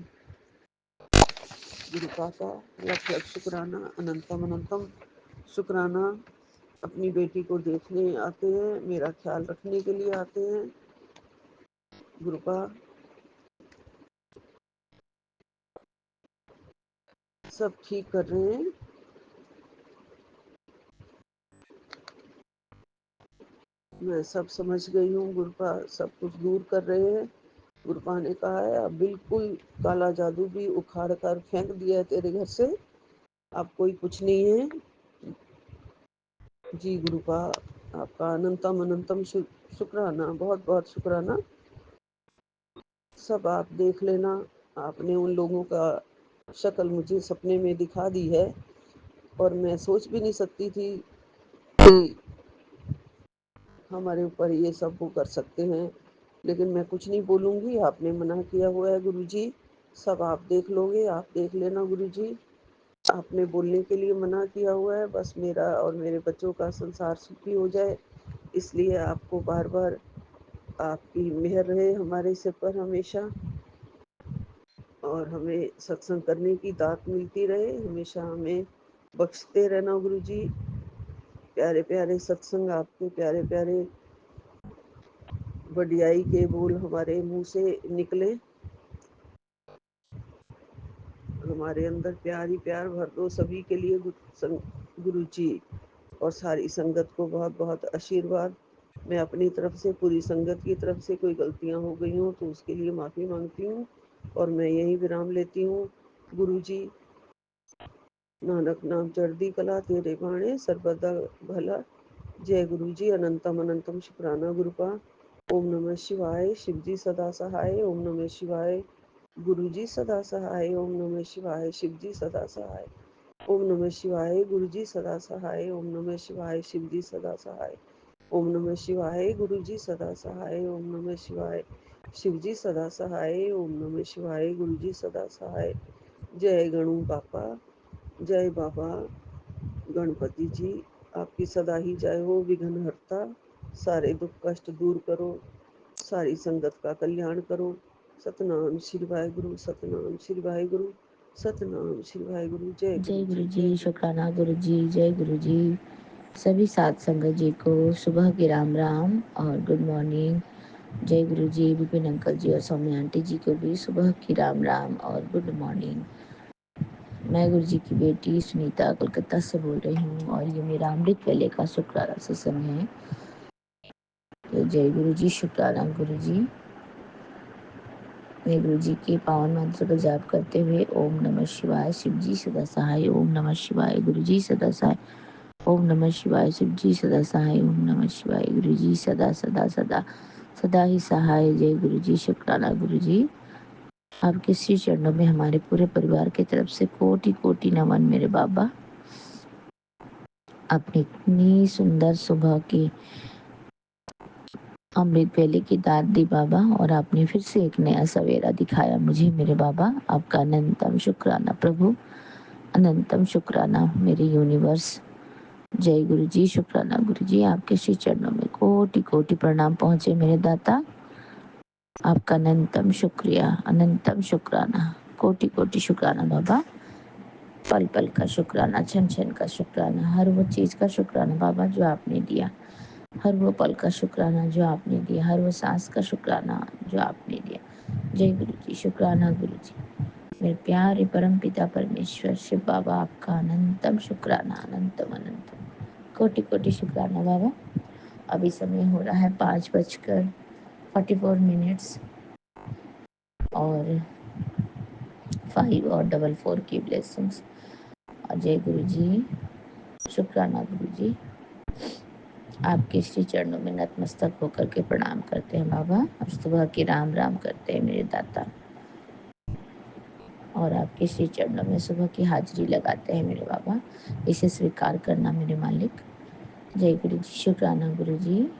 गुरुपा का लख लख शुक्राना, अनंतम अनंतम शुक्राना। अपनी बेटी को देखने आते हैं, मेरा ख्याल रखने के लिए आते हैं। गुरुपा सब ठीक कर रहे हैं। मैं सब समझ गई हूँ, गुरुपा सब कुछ दूर कर रहे हैं। गुरुपा ने कहा है अब बिल्कुल काला जादू भी उखाड़ कर फेंक दिया है तेरे घर से, अब कोई कुछ नहीं है। जी गुरुपा, आपका अनंतम अनंतम शुक्राना, बहुत बहुत शुक्राना। सब आप देख लेना। आपने उन लोगों का शक्ल मुझे सपने में दिखा दी है और मैं सोच भी नहीं सकती थी कि हमारे ऊपर ये सब वो कर सकते हैं, लेकिन मैं कुछ नहीं बोलूँगी, आपने मना किया हुआ है गुरुजी। सब आप देख लोगे, आप देख लेना गुरुजी। आपने बोलने के लिए मना किया हुआ है, बस मेरा और मेरे बच्चों का संसार सुखी हो जाए, इसलिए आपको बार बार आपकी मेहर रहे हमारे सिर पर हमेशा, और हमें सत्संग करने की दात मिलती रहे, हमेशा हमें बख्शते रहना गुरुजी। प्यारे प्यारे सत्संग, आपके प्यारे प्यारे वडियाई के बोल हमारे मुंह से निकले, हमारे अंदर प्यार ही प्यार भर दो सभी के लिए गुरु जी। और सारी संगत को बहुत बहुत आशीर्वाद। मैं अपनी तरफ से, पूरी संगत की तरफ से कोई गलतियां हो गई हूँ तो उसके लिए माफ़ी मांगती हूँ और मैं यही विराम लेती हूँ। गुरु जी, नानक नाम चढ़दी कला तेरे बाणे सर्वदा भला। जय गुरु जी, अनंतम अनंतम शुक्राना गुरुपा। ओम नमः शिवाय, शिव जी सदा सहाय। ओम नमः शिवाय, गुरु जी सदा सहाय। ओम नमः शिवाय, शिव जी सदा सहाय। ओम नमः शिवाय, गुरु जी सदा सहाय। ओम नमः शिवाय, शिव जी सदा सहाय। ओम नमः शिवाय, गुरु जी सदा सहाय। ओम नमः शिवाय, शिव जी सदा सहाय। ओम नमः शिवाय, गुरु जी सदा सहाय। जय गणु बापा, जय बाबा गणपति जी, आपकी सदा ही जय हो। विघ्न हरता, सारे दुख कष्ट दूर करो, सारी संगत का कल्याण करो। सतनाम श्री वाहिगुरु, सतनाम श्री वाहिगुरु, सतनाम श्री वाहिगुरु। जय जय गुरु गुरु जी, जी, जय गुरु। शुक्राना गुरु जी, जय गुरु जी। सभी सात संगत जी को सुबह की राम राम और गुड मॉर्निंग। जय गुरु जी। विपिन अंकल जी और सौम्या आंटी जी को भी सुबह की राम राम और गुड मॉर्निंग। मैं गुरु जी की बेटी सुनीता कोलकाता से बोल रही हूँ और ये मेरा अमृत वेले का शुक्राना सत्संग है। तो जय गुरु जी, शुक्राना गुरु जी। मैं गुरु जी के पावन मंत्र का जाप करते हुए ओम नमः शिवाय, शिव जी सदा सहाय। ओम नमः शिवाय, गुरु जी सदा सहाय। ओम नमः शिवाय, शिव जी सदा सहाय। ओम नमः शिवाय, गुरु जी सदा सदा सदा सदा ही सहाय। जय गुरु जी, शुक्राना गुरु जी। आपके श्री चरणों में हमारे पूरे परिवार की तरफ से कोटि कोटि नमन मेरे बाबा। आपने इतनी सुंदर सुबह की अमृत वेले की दात दी बाबा, और आपने फिर से एक नया सवेरा दिखाया मुझे मेरे बाबा। आपका अनंतम शुक्राना प्रभु। अनंतम शुक्राना मेरे यूनिवर्स। जय गुरु जी, शुक्राना गुरु जी, आपके श्री चरणों में कोटि कोटि प्रणाम पहुंचे मेरे दाता। आपका अनंतम शुक्रिया, अनंतम शुक्राना, कोटि कोटि शुक्राना बाबा। पल पल का शुक्राना, क्षण क्षण का शुक्राना, हर वो चीज का शुक्राना बाबा जो आपने दिया, हर वो पल का शुक्राना जो आपने दिया, हर वो सांस का शुक्राना जो आपने दिया। जय गुरु जी, शुक्राना गुरु जी। मेरे प्यारे परम पिता परमेश्वर शिव बाबा, आपका अनंतम शुक्राना, अनंतम अनंतम, कोटि कोटि शुक्राना बाबा। अभी समय हो रहा है 5:44 और 5 और 4 की ब्लेसिंग्स। जय गुरु जी, शुक्राना गुरु जी। आपके श्री चरणों में नतमस्तक होकर के प्रणाम करते हैं बाबा, और सुबह की राम राम करते हैं मेरे दाता, और आपके श्री चरणों में सुबह की हाजिरी लगाते हैं मेरे बाबा। इसे स्वीकार करना मेरे मालिक। जय गुरु जी, शुक्राना गुरु जी।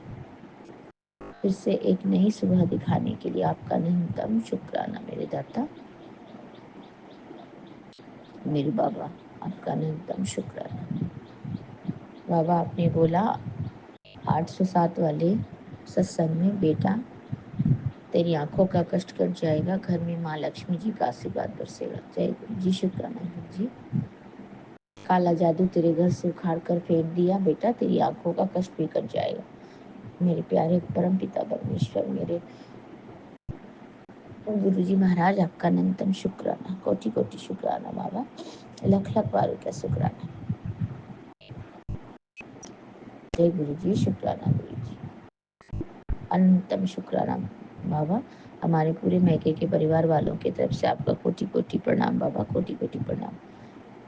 फिर से एक नई सुबह दिखाने के लिए आपका न्यूनतम शुक्राना मेरे दाता, मेरे बाबा, आपका न्यूनतम शुक्राना बाबा। आपने बोला 807 वाले सत्संग में, बेटा तेरी आंखों का कष्ट कट जाएगा, घर में माँ लक्ष्मी जी का आशीर्वाद बरसेगा। जय गुरु जी, शुक्राना गुरु जी। काला जादू तेरे घर से उखाड़ कर फेंक दिया बेटा, तेरी आंखों का कष्ट भी कट जाएगा। मेरे प्यारे परम पिता परमेश्वर, मेरे गुरु जी महाराज, आपका अनंतम शुक्राना, कोटि कोटि शुक्राना बाबा, लख लख बार का शुक्राना। जय गुरु जी, शुक्राना गुरु जी, अनंतम शुक्राना बाबा। हमारे पूरे मैके के परिवार वालों की तरफ से आपका कोटि कोटि प्रणाम बाबा, कोटि कोटि प्रणाम।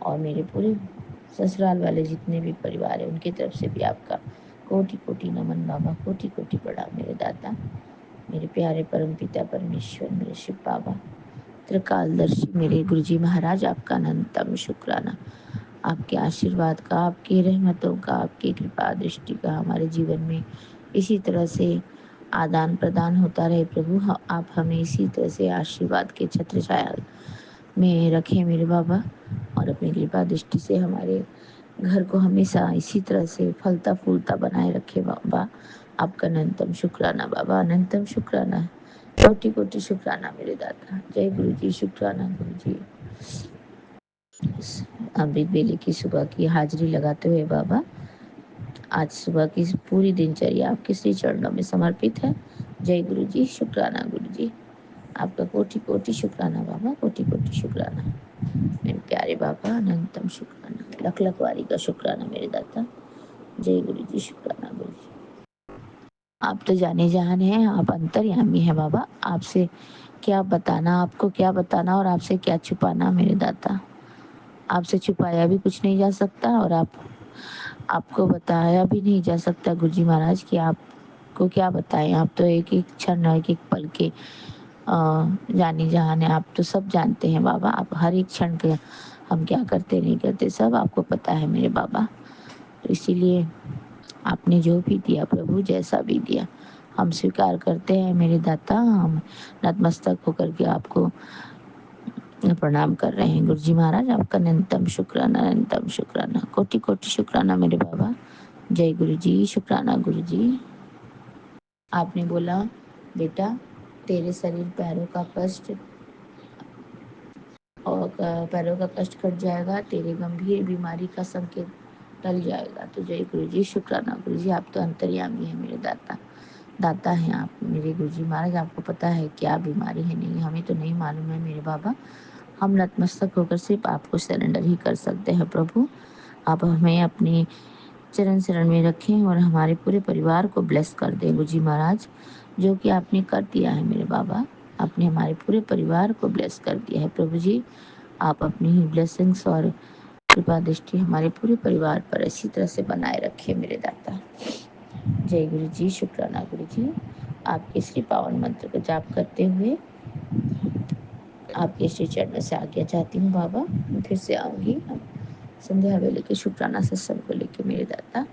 और मेरे पूरे ससुराल वाले जितने भी परिवार है उनकी तरफ से भी आपका कोटि कोटि नमन बाबा, कोटि कोटि प्रणाम मेरे दाता, मेरे प्यारे परम पिता परमेश्वर, मेरे शिव बाबा त्रिकालदर्शी, मेरे गुरुजी महाराज, आपका अनंतम शुक्राना। आपके आशीर्वाद का, आपकी रहमतों का, आपकी कृपा दृष्टि का हमारे जीवन में इसी तरह से आदान प्रदान होता रहे प्रभु। आप हमें इसी तरह से आशीर्वाद के छत्र छाया में रखें मेरे बाबा, और अपनी कृपा दृष्टि से हमारे घर को हमेशा इसी तरह से फलता फूलता बनाए रखे बाबा। आपका अनंतम शुक्राना बाबा, अनंतम शुक्राना, कोटि कोटि शुक्राना मेरे दाता। जय गुरु जी, शुक्राना गुरु जी। अमृत बेले की सुबह की हाजिरी लगाते हुए बाबा, आज सुबह की पूरी दिनचर्या आपके श्री चरणों में समर्पित है। जय गुरु जी, शुक्राना गुरु जी, आपका कोटि कोटि शुक्राना बाबा, कोटि कोटि शुक्राना मेरे प्यारे बाबा, अनंतम शुक्राना, लख लख वारी का शुक्राना मेरे दाता। जय गुरु जी, शुक्राना गुरु जी। आप तो जाने जहान हैं, आप अंतर्यामी हैं बाबा। आपसे क्या बताना, आपको क्या बताना और आपसे क्या छुपाना मेरे दाता। आपसे छुपाया भी कुछ नहीं जा सकता, और आपको बताया भी नहीं जा सकता गुरुजी महाराज कि आपको क्या बताएं। आप तो एक एक क्षण, एक एक पल के जानी जहान है। आप तो सब जानते हैं बाबा। आप हर एक क्षण के हम क्या करते नहीं करते सब आपको पता है मेरे बाबा। तो इसीलिए आपने जो भी दिया प्रभु, जैसा भी दिया हम स्वीकार करते हैं मेरे दाता। हम नतमस्तक होकर के आपको प्रणाम कर रहे हैं गुरुजी महाराज। आपका अनंतम शुक्राना, अनंतम शुक्राना, कोटि कोटि शुक्राना मेरे बाबा। जय गुरु जी, शुक्राना गुरु जी। आपने बोला बेटा तेरे शरीर पैरों का कष्ट और पैरों का कष्ट कट जाएगा, तेरे गंभीर बीमारी का संकेत टल जाएगा। तो जय गुरु जी, शुक्राना गुरु जी। आप तो अंतर्यामी है मेरे दाता, दाता हैं आप मेरे गुरुजी महाराज। आपको पता है क्या बीमारी है, नहीं हमें तो नहीं मालूम है मेरे बाबा। हम नतमस्तक होकर सिर्फ आपको सरेंडर ही कर सकते हैं प्रभु। आप हमें अपने चरण शरण में रखें और हमारे पूरे परिवार को ब्लेस कर दें गुरुजी महाराज, जो कि आपने कर दिया है मेरे बाबा। आपने हमारे पूरे परिवार को ब्लेस कर दिया है प्रभु जी। आप अपनी ही ब्लेसिंग्स और कृपा दृष्टि हमारे पूरे परिवार पर इसी तरह से बनाए रखें मेरे दाता। जय गुरु जी, शुक्राना गुरु जी। आपके श्री पावन मंत्र को जाप करते हुए आपके श्री चरणों से आज्ञा चाहती हूँ बाबा। मैं फिर से आऊंगी संध्या वेले के शुक्राना सत्संग को लेके मेरे दाता।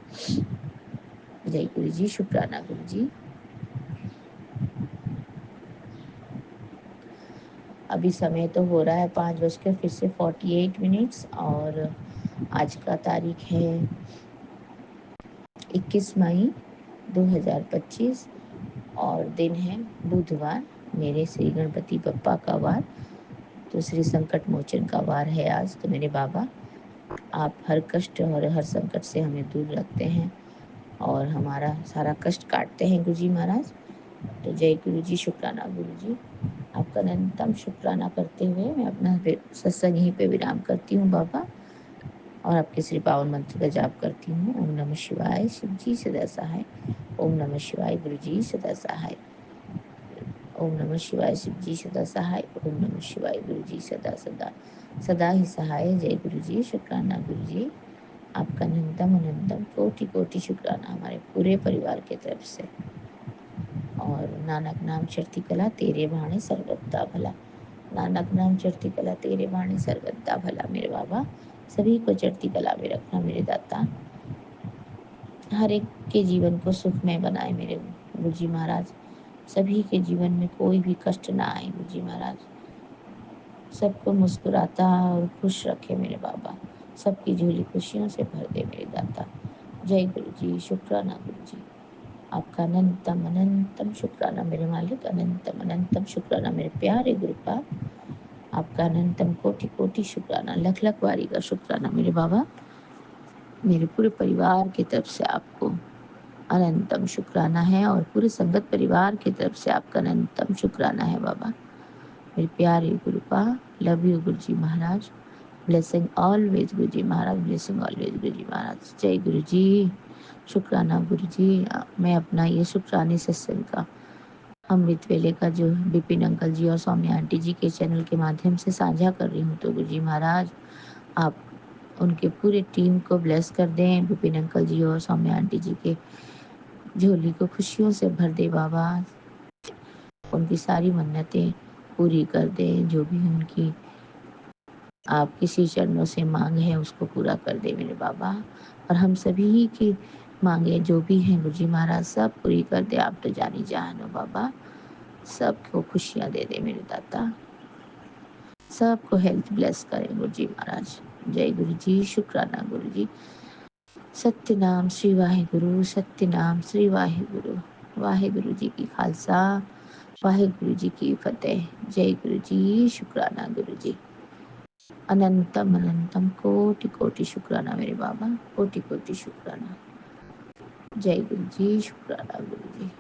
जय गुरु जी, शुक्राना गुरु जी। अभी समय तो हो रहा है 5:48 और आज का तारीख है 21 मई 2025 और दिन है बुधवार। मेरे श्री गणपति बप्पा का वार, तो श्री संकट मोचन का वार है आज। तो मेरे बाबा, आप हर कष्ट और हर संकट से हमें दूर रखते हैं और हमारा सारा कष्ट काटते हैं गुरु जी महाराज। तो जय गुरु जी, शुक्राना गुरु जी। आपका अनंतम शुक्राना करते हुए मैं अपना सत्संग यहीं पे विराम करती हूँ बाबा, और आपके श्री पावन मंत्र का जाप करती हूँ। ओम नमः शिवाय, शिव जी सदा सहाय। ओम नमः शिवाय, गुरु जी सदा सहाय। ओम नमः शिवाय, शिव जी सदा सहाय। ओम नमः शिवाय, गुरु जी सदा सदा सदा ही सहाय। जय गुरु जी, शुक्राना गुरु जी। आपका अनंतम अनंतम कोटि कोटि शुक्राना हमारे पूरे परिवार की तरफ से। और नानक नाम चढ़ती कला तेरे भाणे सर्वदा भला। नानक नाम चढ़ती कला तेरे भाणे सर्वदा भला। मेरे बाबा, सभी को चढ़ती कला में रखना मेरे दाता। हर एक के जीवन को सुखमय बनाए मेरे गुरु जी महाराज। सभी के जीवन में कोई भी कष्ट ना आए गुरु जी महाराज। सबको मुस्कुराता और खुश रखे मेरे बाबा। सबकी झोली खुशियों से भर दे मेरे दाता। जय गुरु जी, शुक्राना गुरु जी। आपका अनंतम अनंतम शुक्राना मेरे मालिक। अनंतम अनंतम शुक्राना मेरे प्यारे गुरुपाद। आपका अनंतम कोटि कोटि शुक्राना, लख लख बारी का शुक्राना मेरे बाबा। मेरे पूरे परिवार की तरफ से आपको अनंतम शुक्राना है और पूरे संगत परिवार की तरफ से आपका अनंतम शुक्राना है बाबा। मेरे प्यारे गुरुपा, love you Guru ji Maharaj. Blessing always Guru ji Maharaj, blessing always गुरु जी महाराज। जय गुरु जी, शुक्राना गुरु जी। मैं अपना ये शुक्राने सत्संग का अमृत वेले का जो विपिन अंकल जी और सौम्या आंटी जी के चैनल के माध्यम से साझा कर रही हूँ। तो गुरु जी महाराज, आप उनके पूरे टीम को ब्लेस कर दें। विपिन अंकल जी और सौम्या आंटी जी के झोली को खुशियों से भर दे बाबा। उनकी सारी मन्नतें पूरी कर दें। जो भी उनकी आप किसी चरणों से मांग है उसको पूरा कर दे मेरे बाबा। और हम सभी की मांगे जो भी हैं गुरु जी महाराज, सब पूरी कर दे। आप तो जानी जान हो बाबा। सबको खुशियाँ दे दे मेरे दाता। सबको हेल्थ ब्लेस करें गुरु जी महाराज। जय गुरु जी, शुक्राना गुरु जी। सत्य नाम श्री वाहे गुरु, सत्य नाम श्री वाहे गुरु। वाहे गुरु जी की खालसा, वाहे गुरु जी की फतेह। जय गुरु जी, शुक्राना गुरु जी। अनंतम अनंतम कोटि कोटि शुक्राना मेरे बाबा, कोटि कोटि शुक्राना। जय गुरु जी, शुक्राना गुरु जी।